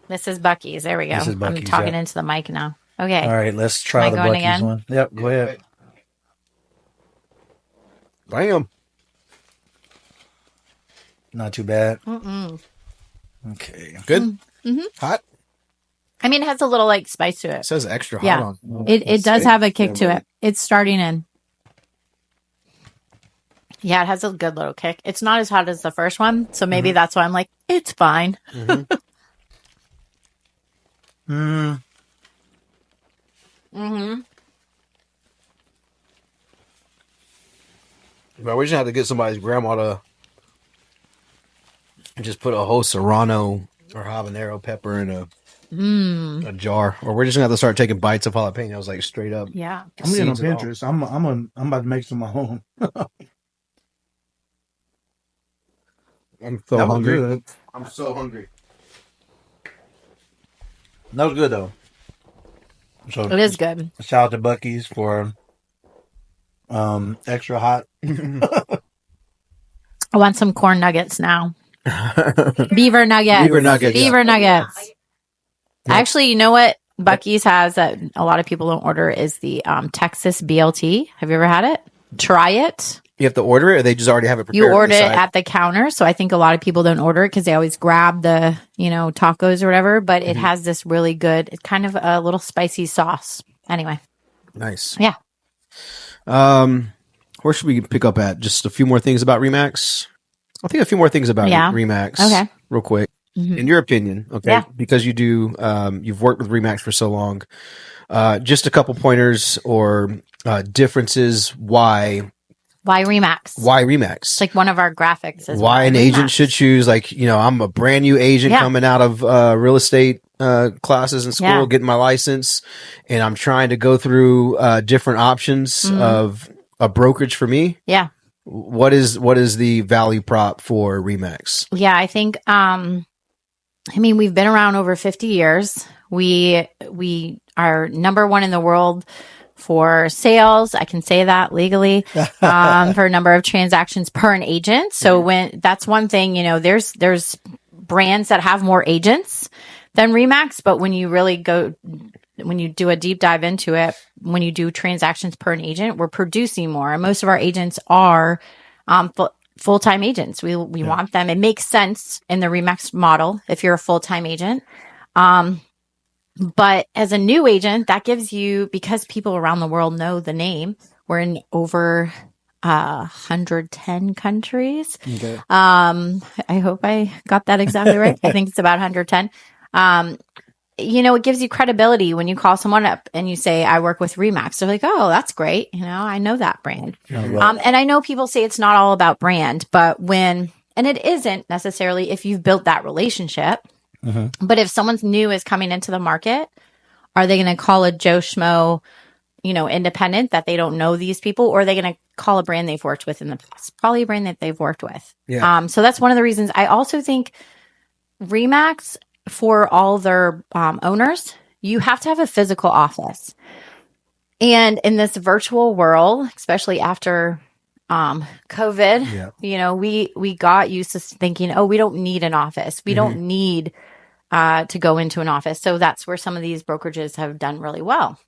This is Bucky's. There we go. I'm talking into the mic now. Okay. All right, let's try the Bucky's again? One. Yep, go ahead. Bam. Not too bad. Mm-mm. Okay. Good. Mm-hmm. Hot. I mean, it has a little like spice to it. It says extra hot on. It does have a kick to it. It's starting in. Yeah, it has a good little kick. It's not as hot as the first one, so maybe that's why I'm like, it's fine. Mm-hmm. But we just have to get somebody's grandma to just put a whole serrano or habanero pepper in a jar, or we're just gonna have to start taking bites of jalapenos like straight up. Yeah, I'm getting on Pinterest. I'm about to make some of my own. I'm so hungry. Good. I'm so hungry. That was good though. So it is good. Shout out to Bucky's for extra hot. I want some corn nuggets now. Beaver nuggets. Beaver nuggets. Actually, you know what Bucky's has that a lot of people don't order is the Texas BLT. Have you ever had it? Try it. You have to order it, or they just already have it prepared? You order it at the counter. So I think a lot of people don't order it because they always grab the, tacos or whatever. But it has this really good, it's kind of a little spicy sauce. Anyway. Nice. Yeah. Where should we pick up at? Just a few more things about Remax? I think a few more things about Remax. Okay. Real quick. In your opinion, okay? Yeah. Because you've worked with Remax for so long. Just a couple pointers or differences why Remax? Why Remax? It's like one of our graphics. Why an agent should choose, like, I'm a brand new agent coming out of real estate classes in school, getting my license, and I'm trying to go through different options of a brokerage for me. Yeah. What is the value prop for Remax? Yeah, I think we've been around over 50 years. We are number one in the world for sales. I can say that legally, for a number of transactions per an agent. So that's one thing, there's brands that have more agents than Remax, but when you do a deep dive into it, when you do transactions per an agent, we're producing more. And most of our agents are full-time agents. We want them. It makes sense in the Remax model if you're a full-time agent. But as a new agent, that gives you, because people around the world know the name, we're in over 110 countries. Okay. I hope I got that exactly right. I think it's about 110. It gives you credibility when you call someone up and you say, I work with Remax. They're like, oh, that's great. I know that brand. And I know people say it's not all about brand, but and it isn't necessarily if you've built that relationship. But if someone's new is coming into the market, are they going to call a Joe Schmo, independent that they don't know these people, or are they going to call a brand they've worked with in the past? Probably a brand that they've worked with. Yeah. So that's one of the reasons. I also think Remax, for all their owners, you have to have a physical office. And in this virtual world, especially after COVID, we got used to thinking, oh, we don't need an office. We don't need to go into an office. So that's where some of these brokerages have done really well.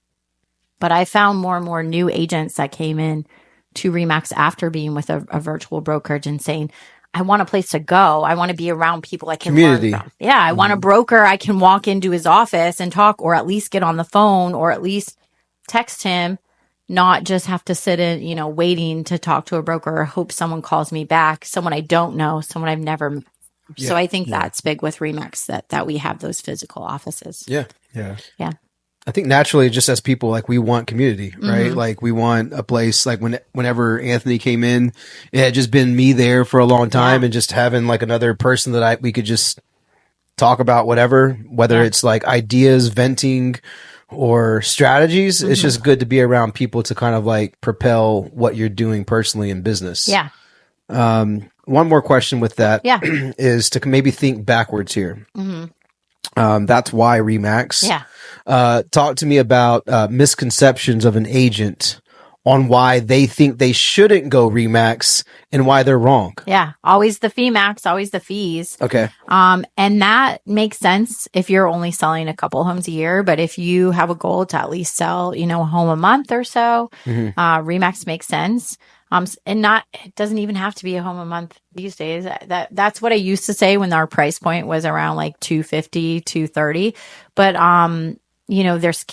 But I found more and more new agents that came in to Remax after being with a virtual brokerage and saying, I want a place to go. I want to be around people I can Community. learn from. Yeah, I want a broker I can walk into his office and talk, or at least get on the phone, or at least text him, not just have to sit in, waiting to talk to a broker or hope someone calls me back, someone I don't know, someone I've never met. So I think that's big with Remax, that we have those physical offices. Yeah. Yeah. I think naturally, just as people, like, we want community, right? Like, we want a place, like whenever Anthony came in, it had just been me there for a long time, and just having like another person that we could just talk about whatever, whether it's like ideas, venting, or strategies. It's just good to be around people to kind of like propel what you're doing personally in business. Yeah. One more question with that is to maybe think backwards here. That's why Remax. Yeah. Talk to me about misconceptions of an agent on why they think they shouldn't go Remax and why they're wrong. Yeah. Always the fee max, always the fees. Okay. And that makes sense if you're only selling a couple homes a year. But if you have a goal to at least sell, a home a month or so, Remax makes sense. It doesn't even have to be a home a month these days. That's what I used to say when our price point was around like 250, 230. But, there's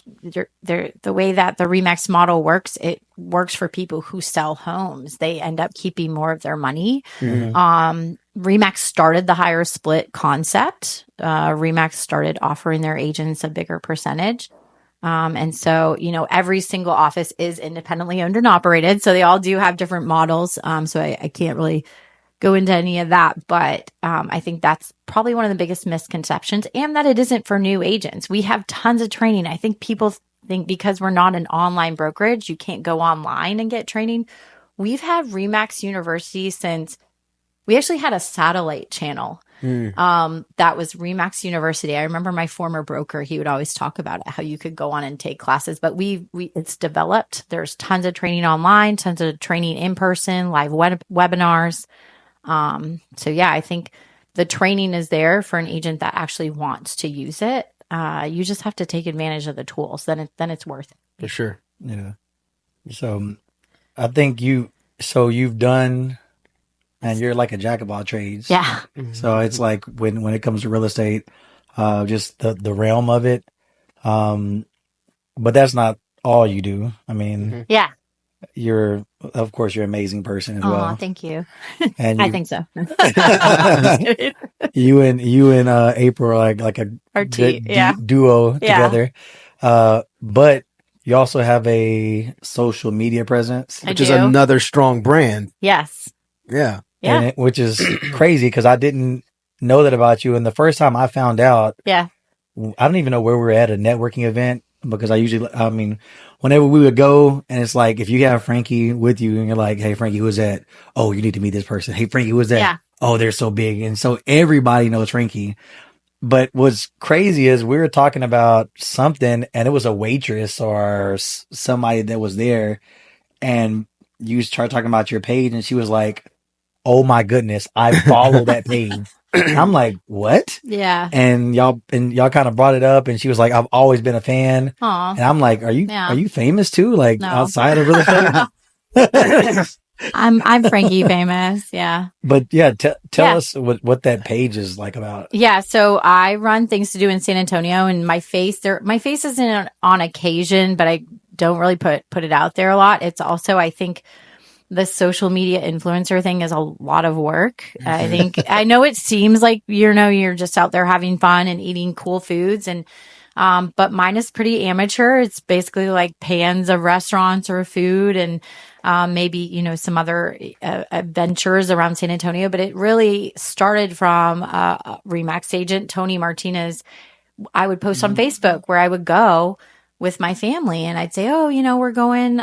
the way that the Remax model works, it works for people who sell homes. They end up keeping more of their money. Remax started the higher split concept. Remax started offering their agents a bigger percentage. And so, every single office is independently owned and operated. So they all do have different models. So I can't really go into any of that. But I think that's probably one of the biggest misconceptions, and that it isn't for new agents. We have tons of training. I think people think because we're not an online brokerage, you can't go online and get training. We've had Remax University since we actually had a satellite channel. That was Remax University. I remember my former broker, he would always talk about it, how you could go on and take classes, but it's developed. There's tons of training online, tons of training in person, live webinars. So yeah, I think the training is there for an agent that actually wants to use it. You just have to take advantage of the tools. Then it's worth it. For sure. Yeah. So I think you've done, and you're like a jack of all trades. Yeah. So it's like when it comes to real estate, just the realm of it. But that's not all you do. I mean, Yeah. of course, you're an amazing person as Oh, well. thank you. And I think so. you and April are like a Our good team, duo Yeah. together. But you also have a social media presence, I Which is do. another strong brand. Yes. Yeah. Yeah. which is crazy because I didn't know that about you. And the first time I found out, Yeah. I don't even know where we were at a networking event, because whenever we would go, and it's like, if you have Frankee with you and you're like, hey, Frankee, who is that? Oh, you need to meet this person. Hey, Frankee, who is that? Yeah. Oh, they're so big. And so everybody knows Frankee. But what's crazy is we were talking about something, and it was a waitress or somebody that was there, and you started talking about your page, and she was like, oh my goodness, I follow that page. And I'm like, what? Yeah. And y'all kind of brought it up, and she was like, I've always been a fan. Aw. And I'm like, are Yeah. you famous too? Like No. outside of real estate? I'm Frankie famous. Yeah. But yeah, tell Yeah. us what that page is like about. Yeah, so I run things to do in San Antonio, and my face isn't on occasion, but I don't really put it out there a lot. It's also, I think, the social media influencer thing is a lot of work. I think I know it seems like you're just out there having fun and eating cool foods, and but mine is pretty amateur. It's basically like pans of restaurants or food, and maybe some other adventures around San Antonio. But it really started from Remax agent Tony Martinez. I would post on Facebook where I would go with my family, and I'd say, "Oh, we're going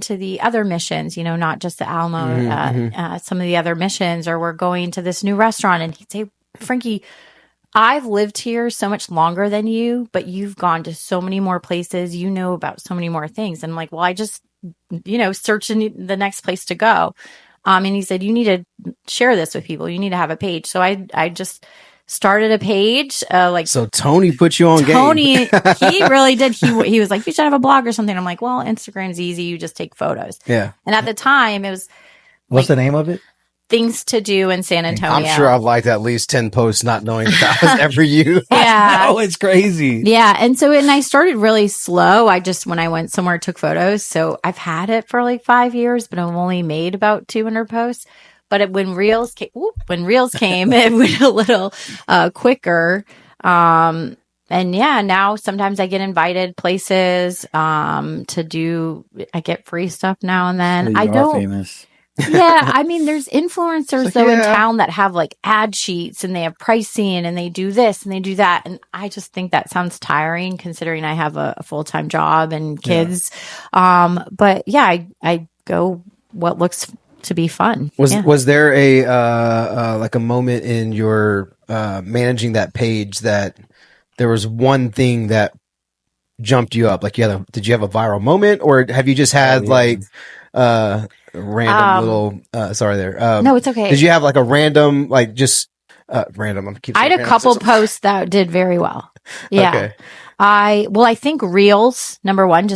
to the other missions, not just the Alamo, some of the other missions, or we're going to this new restaurant." And he'd say, "Frankie, I've lived here so much longer than you, but you've gone to so many more places. You know about so many more things." And I'm like, "Well, I just, searching the next place to go." And he said, "You need to share this with people. You need to have a page." So I just started a page. So Tony put you on Tony, game. he really did. He was like, "You should have a blog or something." I'm like, "Well, Instagram's easy. You just take photos." Yeah. And at the time, it was What's the name of it? things to do in San Antonio. I'm sure I've liked at least 10 posts not knowing that was ever you. Yeah. Oh, it's crazy. Yeah. And I started really slow. when I went somewhere, took photos. So I've had it for like 5 years, but I've only made about 200 posts. But when Reels came, it went a little quicker. And yeah, now sometimes I get invited places to do. I get free stuff now and then. So you are famous. Yeah, I mean, there's influencers Like, though in yeah. town that have like ad sheets and they have pricing and they do this and they do that, and I just think that sounds tiring considering I have a full-time job and kids. But yeah, I go what looks to be fun. Was there a like a moment in your managing that page that there was one thing that jumped you up? Like did you have a viral moment, or have you just had random little sorry there. No, it's okay. Did you have like a random random? I had a couple posts that did very well. Yeah. Okay. I think Reels, number one,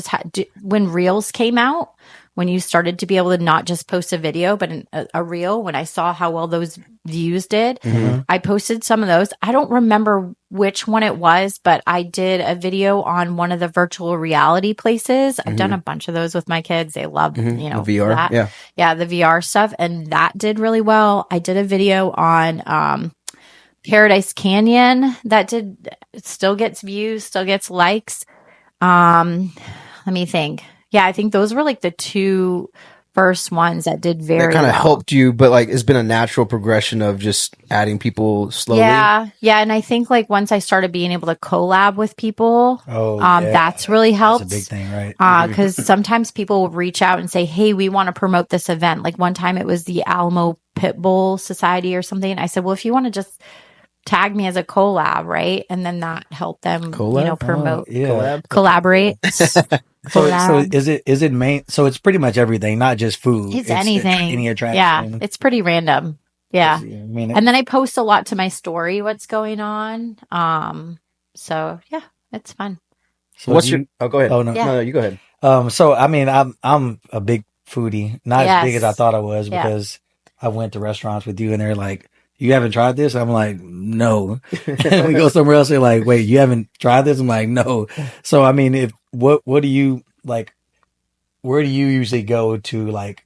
when Reels came out, when you started to be able to not just post a video, but a reel, when I saw how well those views did, I posted some of those. I don't remember which one it was, but I did a video on one of the virtual reality places. I've done a bunch of those with my kids. They love, The VR. that. Yeah, the VR stuff. And that did really well. I did a video on Paradise Canyon that still gets views, still gets likes. Let me think. Yeah, I think those were like the two first ones that did very That kind of well. helped you, but like it's been a natural progression of just adding people slowly. Yeah, and I think like once I started being able to collab with people, that's really helped. That's a big thing, right? Because sometimes people will reach out and say, "Hey, we want to promote this event." Like one time it was the Alamo Pit Bull Society or something. I said, "Well, if you want to just tag me as a collab, right?" And then that helped them, promote, collaborate. So is it main? So it's pretty much everything, not just food. It's anything. Any attraction. Yeah, it's pretty random. Yeah, I mean, and then I post a lot to my story what's going on. So yeah, it's fun. So What's your? Oh, go ahead. Oh no, Yeah. You go ahead. So I mean, I'm a big foodie, not as big as I thought I was, Yeah. because I went to restaurants with you and they're like, "You haven't tried this?" I'm like, "No." We go somewhere else, they're like, "Wait, you haven't tried this?" I'm like, "No." So I mean, what do you like? Where do you usually go to like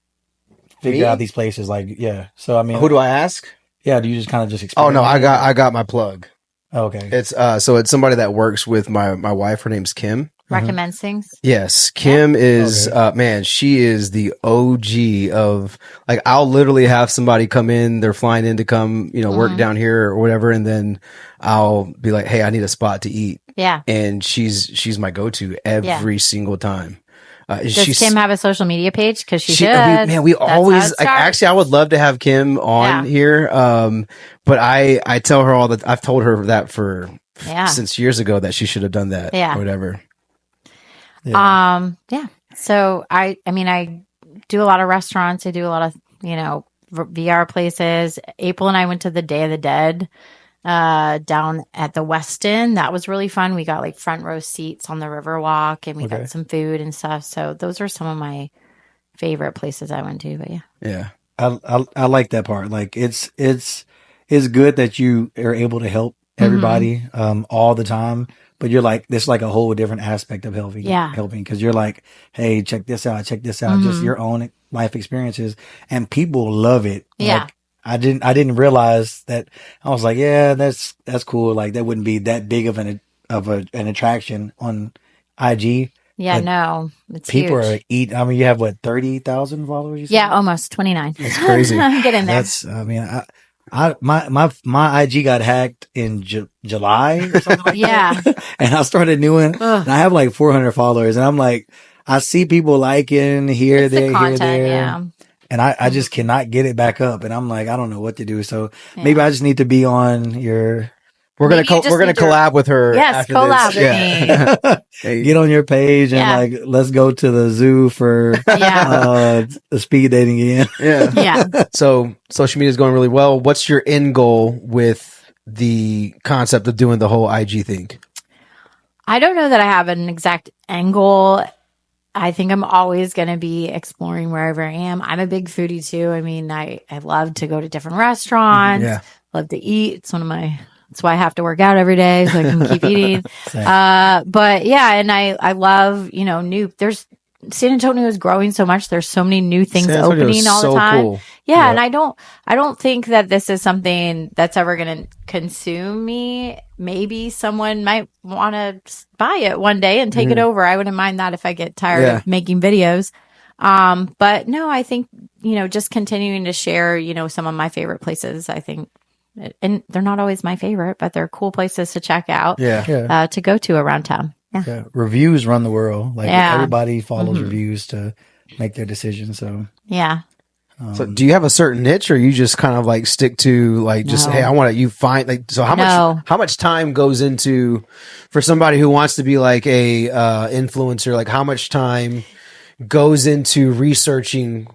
figure Me? out these places? Like, yeah. So I mean, Who do I ask? yeah, do you just kind of just Oh experiment? no, I got my plug. Okay. It's it's somebody that works with my wife. Her name's Kim. Recommends things. Yes, Kim is man, she is the OG of, like, I'll literally have somebody come in, they're flying in to come, work down here or whatever, and then I'll be like, "Hey, I need a spot to eat." Yeah. And she's my go-to every single time. Does Kim have a social media page? Because she should. We That's how always it like, starts. actually, I would love to have Kim on here. But I tell her I've told her that since years ago that she should have done that. Yeah. Or whatever. Yeah. So I mean, I do a lot of restaurants. I do a lot of, VR places. April and I went to the Day of the Dead down at the Westin. That was really fun. We got like front row seats on the Riverwalk, and we got some food and stuff. So those are some of my favorite places I went to, but yeah. Yeah. I like that part. Like it's good that you are able to help everybody all the time, but you're like there's like a whole different aspect of helping because you're like, hey, check this out, just your own life experiences, and people love it. Yeah. Like, I didn't realize that. I was like, yeah, that's cool. Like that wouldn't be that big of an attraction on IG. Yeah, But no, it's people huge. I mean, you have what, 30,000 followers? You said? Yeah, almost 29. It's crazy. Get in there. That's, I mean, my IG got hacked in July or something like Yeah. that. And I started new one. Ugh. And I have like 400 followers, and I'm like, I see people liking here, It's there, the content, here, there. yeah. And I just cannot get it back up. And I'm like, I don't know what to do. So Yeah. maybe I just need to be on your, We're gonna Maybe you just we're gonna need to- collab with her. Yes, after collab this. with me. Hey, get on your page and Yeah. like, let's go to the zoo for, Yeah. speed dating again. yeah. Yeah. So social media is going really well. What's your end goal with the concept of doing the whole IG thing? I don't know that I have an exact angle. I think I'm always going to be exploring wherever I am. I'm a big foodie too. I mean, I love to go to different restaurants, Yeah. love to eat. It's that's why I have to work out every day so I can keep eating. Same. But yeah, and I love, San Antonio is growing so much. There's so many new things San Antonio is opening all the so time. cool. Yeah, and I don't think that this is something that's ever going to consume me. Maybe someone might want to buy it one day and take it over. I wouldn't mind that if I get tired of making videos. But no, I think, just continuing to share, some of my favorite places, I think, and they're not always my favorite, but they're cool places to check out, Yeah. to go to around town. Yeah. Yeah, reviews run the world. Like Yeah. everybody follows reviews to make their decisions. So, Yeah. So do you have a certain niche, or you just kind of like stick to like just No. hey, I want to you find like so No. how much time goes into for somebody who wants to be like a influencer, like how much time goes into researching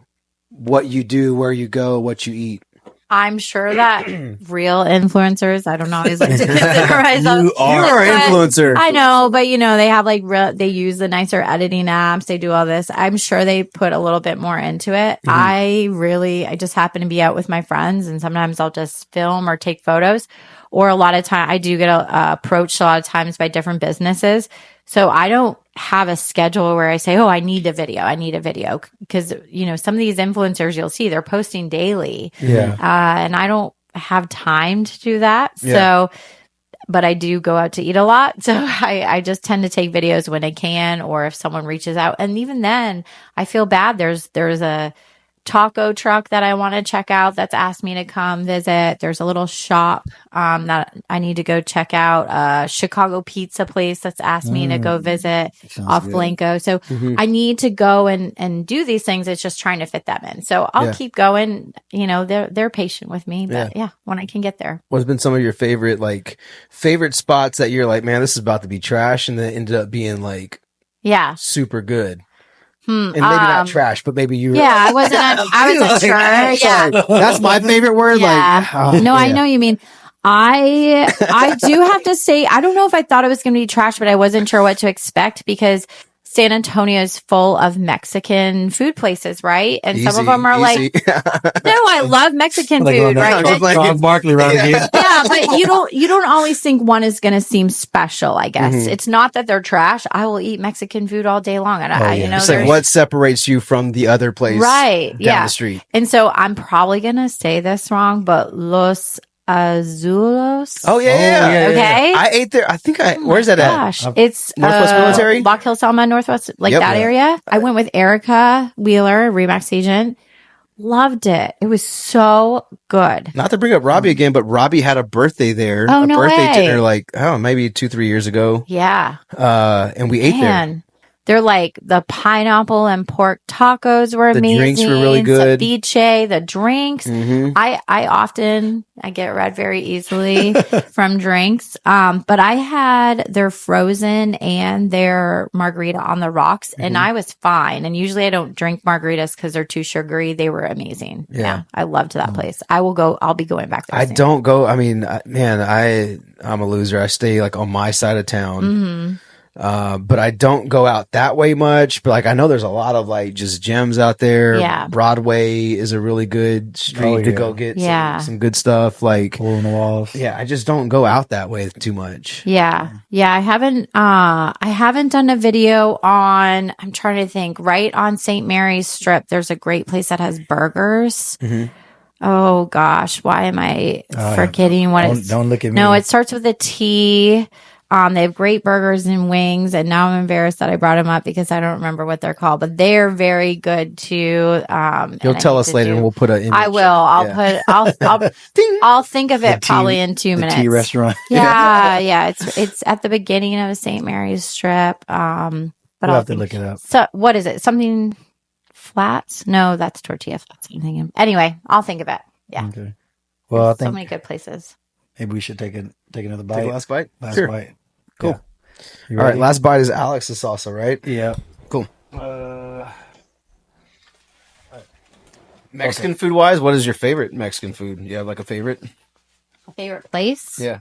what you do, where you go, what you eat? I'm sure that real influencers, I don't always like to consider myself. You are an influencer. I know, but they have they use the nicer editing apps. They do all this. I'm sure they put a little bit more into it. I just happen to be out with my friends, and sometimes I'll just film or take photos. Or a lot of time I do get approached a lot of times by different businesses. So I don't have a schedule where I say, oh, I need a video. Because, some of these influencers you'll see, they're posting daily. yeah. And I don't have time to do that. Yeah. So, but I do go out to eat a lot. So I just tend to take videos when I can, or if someone reaches out. And even then I feel bad. There's a taco truck that I want to check out that's asked me to come visit. There's a little shop that I need to go check out. A Chicago pizza place that's asked me to go visit off good. Blanco. So I need to go and do these things. It's just trying to fit them in. So I'll keep going. They're patient with me, but when I can get there. What's been some of your favorite spots that you're like, man, this is about to be trash, and then ended up being like super good? And maybe not trash, but maybe you. Yeah, I wasn't. I wasn't sure. Yeah, That's my favorite word. yeah. Like, No, I know you mean. I do have to say, I don't know if I thought it was going to be trash, but I wasn't sure what to expect because San Antonio is full of Mexican food places, right? And some of them are like, no, I love Mexican food, right? Charles Barkley around here. Yeah, but you don't always think one is going to seem special. I guess it's not that they're trash. I will eat Mexican food all day long, and it's like what separates you from the other place, right? Down the street. And so I'm probably going to say this wrong, but Los Azulos. Oh yeah. Okay. I ate there. I think where's that Gosh, at? it's Northwest Military? Lock Hill, Selma, Northwest, that area. I went with Erica Wheeler, Remax agent. Loved it. It was so good. Not to bring up Robbie again, but Robbie had a birthday there. Oh, a no birthday way. dinner, maybe 2-3 years ago. Yeah. And we ate there. Man, they're like the pineapple and pork tacos were The amazing. drinks were really good. Ceviche, the drinks. I get red very easily from drinks. But I had their frozen and their margarita on the rocks, and I was fine. And usually I don't drink margaritas because they're too sugary. They were amazing. Yeah, I loved that place. I'll be going back there. I soon. don't go. I mean, man, I'm a loser. I stay like on my side of town. But I don't go out that way much. But like, I know there's a lot of like just gems out there. Yeah. Broadway is a really good street to go get some good stuff. Like, hole in the walls. yeah, I just don't go out that way too much. Yeah. Yeah. I haven't done a video on, I'm trying to think, right on St. Mary's Strip. There's a great place that has burgers. Mm-hmm. Oh gosh. Why am I forgetting what it's? Don't look at me. No, it starts with a T. They have great burgers and wings, and now I'm embarrassed that I brought them up because I don't remember what they're called, but they're very good too. You'll tell us later, and we'll put an image. I will. I'll think of it probably in 2 minutes. Tea restaurant. Yeah. It's at the beginning of St. Mary's Strip. But We'll have to look it up. So what is it? Something flats? No, that's tortilla flats. I'm thinking. Anyway, I'll think of it. Yeah. Okay. Well, I think so many good places. maybe we should take another bite. Take a last bite? Last Sure. bite. Cool. Yeah. All right, last bite is Alex's salsa, right? Yeah. Cool. Mexican food wise, what is your favorite Mexican food? You have like a favorite? A favorite place? Yeah.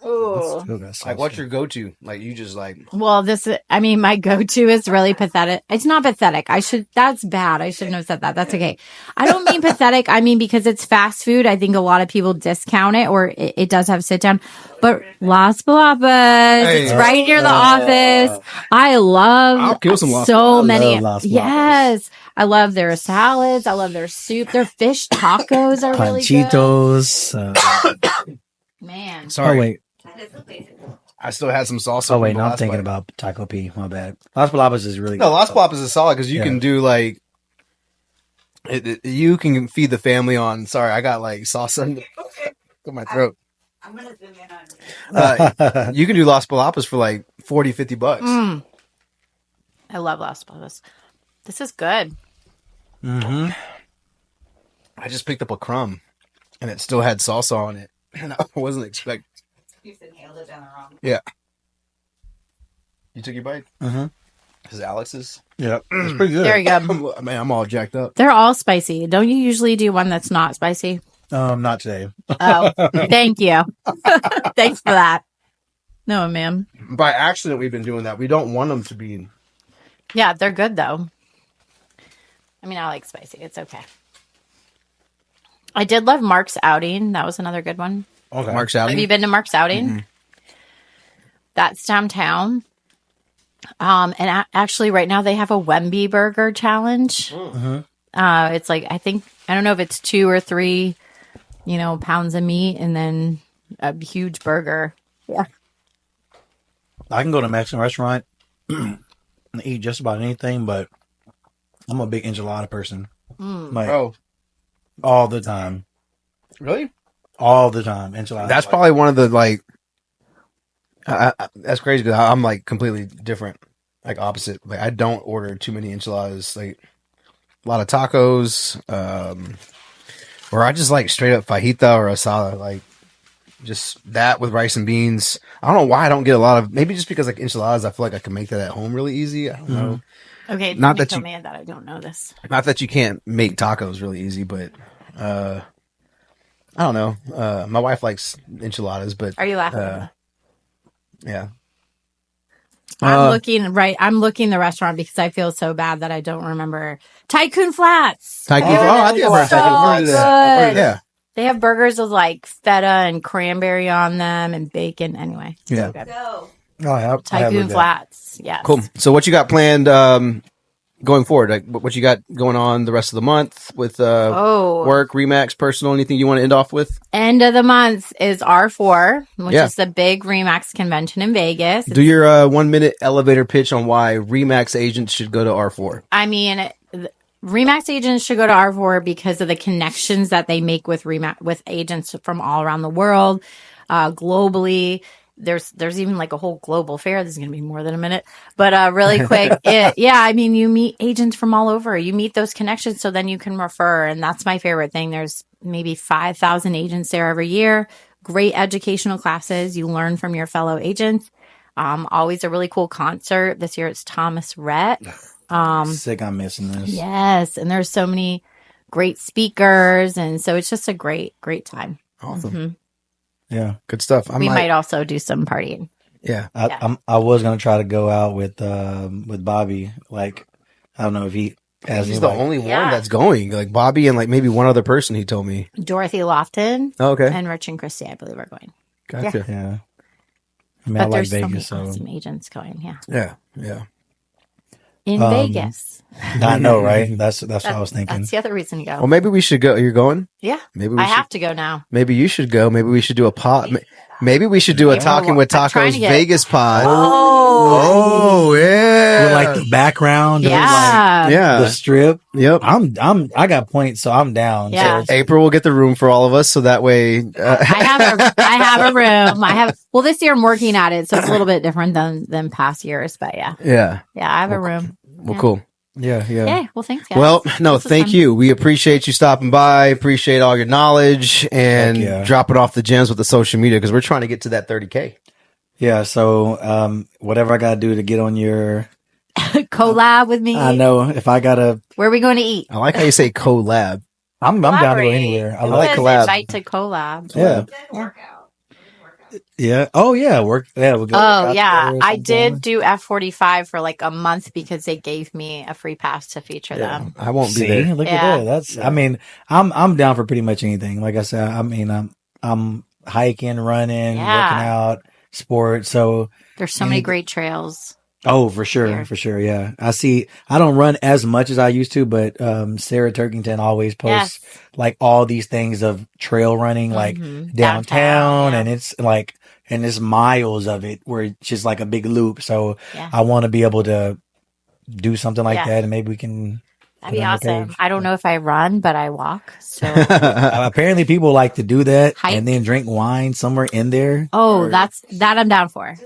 Oh. Like, what's your go-to? Like, you just like... Well, my go-to is really pathetic. It's not pathetic. That's bad. I shouldn't have said that. That's okay. I don't mean pathetic. I mean, because it's fast food, I think a lot of people discount it, or it does have sit down. But Las Palapas, it's right near the office. I'll kill some Las so many. Las Palapas. Yes. I love their salads. I love their soup. Their fish tacos are really good. Panchitos. Man. Sorry. Oh, wait. I still had some salsa. Oh, wait. from the No, I'm last thinking bite. about Taco P. My bad. Las Palapas is really No, good. Las Palapas is solid because you can do like... you can feed the family on... Sorry, I got like salsa in my throat. I'm going to zoom in on You can do Las Palapas for like $40, $50. I love Las Palapas. This is good. Mm-hmm. I just picked up a crumb and it still had salsa on it. And I wasn't expecting. You inhaled it down the wrong. Yeah. You took your bite? Mm-hmm. This is Alex's. Yeah. It's pretty good. There you go. Man, I'm all jacked up. They're all spicy. Don't you usually do one that's not spicy? Not today. Oh, thank you. Thanks for that. No, ma'am. By accident, we've been doing that. We don't want them to be. Yeah, they're good though. I mean, I like spicy. It's okay. I did love Mark's Outing. That was another good one. Okay. Mark's Outing. Have you been to Mark's Outing? Mm-hmm. That's downtown. And actually, right now they have a Wemby Burger challenge. Mm-hmm. It's like I don't know if it's 2 or 3, pounds of meat and then a huge burger. Yeah. I can go to a Mexican restaurant and eat just about anything, but I'm a big enchilada person. Like, all the time. Really? All the time. Enchiladas. That's probably one of the like. That's crazy because I'm like completely different, like opposite. Like I don't order too many enchiladas. Like a lot of tacos, or I just like straight up fajita or asada. Like just that with rice and beans. I don't know why I don't get a lot of. Maybe just because like enchiladas, I feel like I can make that at home really easy. I don't know. Okay, Not that tell you- me that I don't know this. Not that you can't make tacos really easy, but I don't know. My wife likes enchiladas, but Are you laughing? yeah. I'm looking the restaurant because I feel so bad that I don't remember Tycoon Flats. Tycoon. Oh, I think I've heard so Tycoon. good. Yeah. They have burgers with like feta and cranberry on them and bacon. Anyway, Yeah. so good. Oh, I have Tycoon heard that. Flats. Yes. Cool. So what you got planned going forward? Like what you got going on the rest of the month with work, Remax, personal, anything you want to end off with? End of the month is R4, which Yeah. is the big Remax convention in Vegas. Do your 1-minute elevator pitch on why Remax agents should go to R4. I mean, Remax agents should go to R4 because of the connections that they make with with agents from all around the world, globally. There's even like a whole global fair. This is going to be more than a minute, but really quick. I mean, you meet agents from all over. You meet those connections, so then you can refer, and that's my favorite thing. There's maybe 5,000 agents there every year. Great educational classes. You learn from your fellow agents. Always a really cool concert. This year it's Thomas Rhett. Sick, I'm missing this. Yes, and there's so many great speakers, and so it's just a great time. Awesome. Mhm. Yeah. Good stuff. We might also do some partying. Yeah. I was gonna try to go out with Bobby. Like, I don't know if he has He's any the like. only one Yeah. that's going. Like Bobby and like maybe one other person. He told me. Dorothy Lofton Oh, okay. and Rich and Christy, I believe, are going. Gotcha. Yeah. I mean, I But like there's so many Vegas, so awesome agents going. Yeah, Yeah. Yeah. in Um, Vegas. I know, right? That's what I was thinking. That's the other reason to go. Well, maybe we should go. You're going? Yeah, Maybe we I should. have to go now. Maybe you should go. Maybe we should do a pod. Maybe we should do a April, Talking with I'm trying Tacos to get- Vegas pod. Oh, yeah. With like the background, of, yeah, like, Yeah. the strip. Yep. I got points, so I'm down. Yeah. So it's- April will get the room for all of us, so that way. I have a room. Well, this year I'm working at it, so it's a little bit different than past years. But yeah, Yeah. I have a room. Well, Yeah. cool. yeah. Okay, well, thanks, guys. Well, no, This was thank fun. you. We appreciate you stopping by. Appreciate all your knowledge and Heck yeah. dropping off the gems with the social media because we're trying to get to that 30K. Yeah. So, whatever I gotta do to get on your, Collab with me. I know if I gotta, Where are we going to eat? I like how you say collab. I'm down to go Collaborate. anywhere. I It like. like says collab. Invite to collab. Yeah. Yeah. Oh yeah. Work. Yeah. We'll go work Oh out yeah, there or I something. did do F45 for like a month because they gave me a free pass to feature them. I won't be See, there. look Yeah. at that. That's. I mean, I'm down for pretty much anything. Like I said, I mean, I'm hiking, running, Yeah. working out, sports. So, There's so many Any- great trails. oh, for sure, Here. for sure. Yeah, I don't run as much as I used to, but Sarah Turkington always posts Yes. like all these things of trail running, like Mhm. downtown, yeah. and it's like, and there's miles of it where it's just like a big loop. So Yeah. I want to be able to do something like Yeah. that, and maybe we can. That'd be put on the awesome. page. I don't know if I run, but I walk. So, Apparently, people like to do that Hike. and then drink wine somewhere in there. oh, that I'm down for.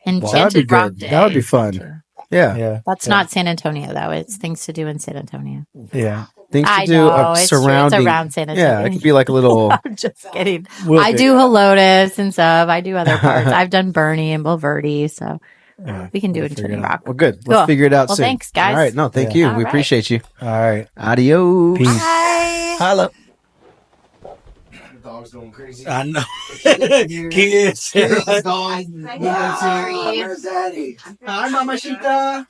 Enchanted That would be Rock good. Day. That would be fun. Yeah. Yeah, That's not San Antonio though. It's things to do in San Antonio. yeah. Things to I do know it's surrounding. around San Antonio. Yeah, it could be like a little. I'm just kidding. We'll I figure do Helotes and stuff. I do other parts. I've done Bernie and Bulverde, so Yeah, we can do we'll it in figure Turning it out. Rock. Well, good. Let's Cool. figure it out Well, soon. thanks, guys. All right. No, thank Yeah. you. All We right. appreciate you. All right. Adios. Peace. Bye. Holla. The dog's going crazy. I know. Kids. Sorry. Hi, Mamacita.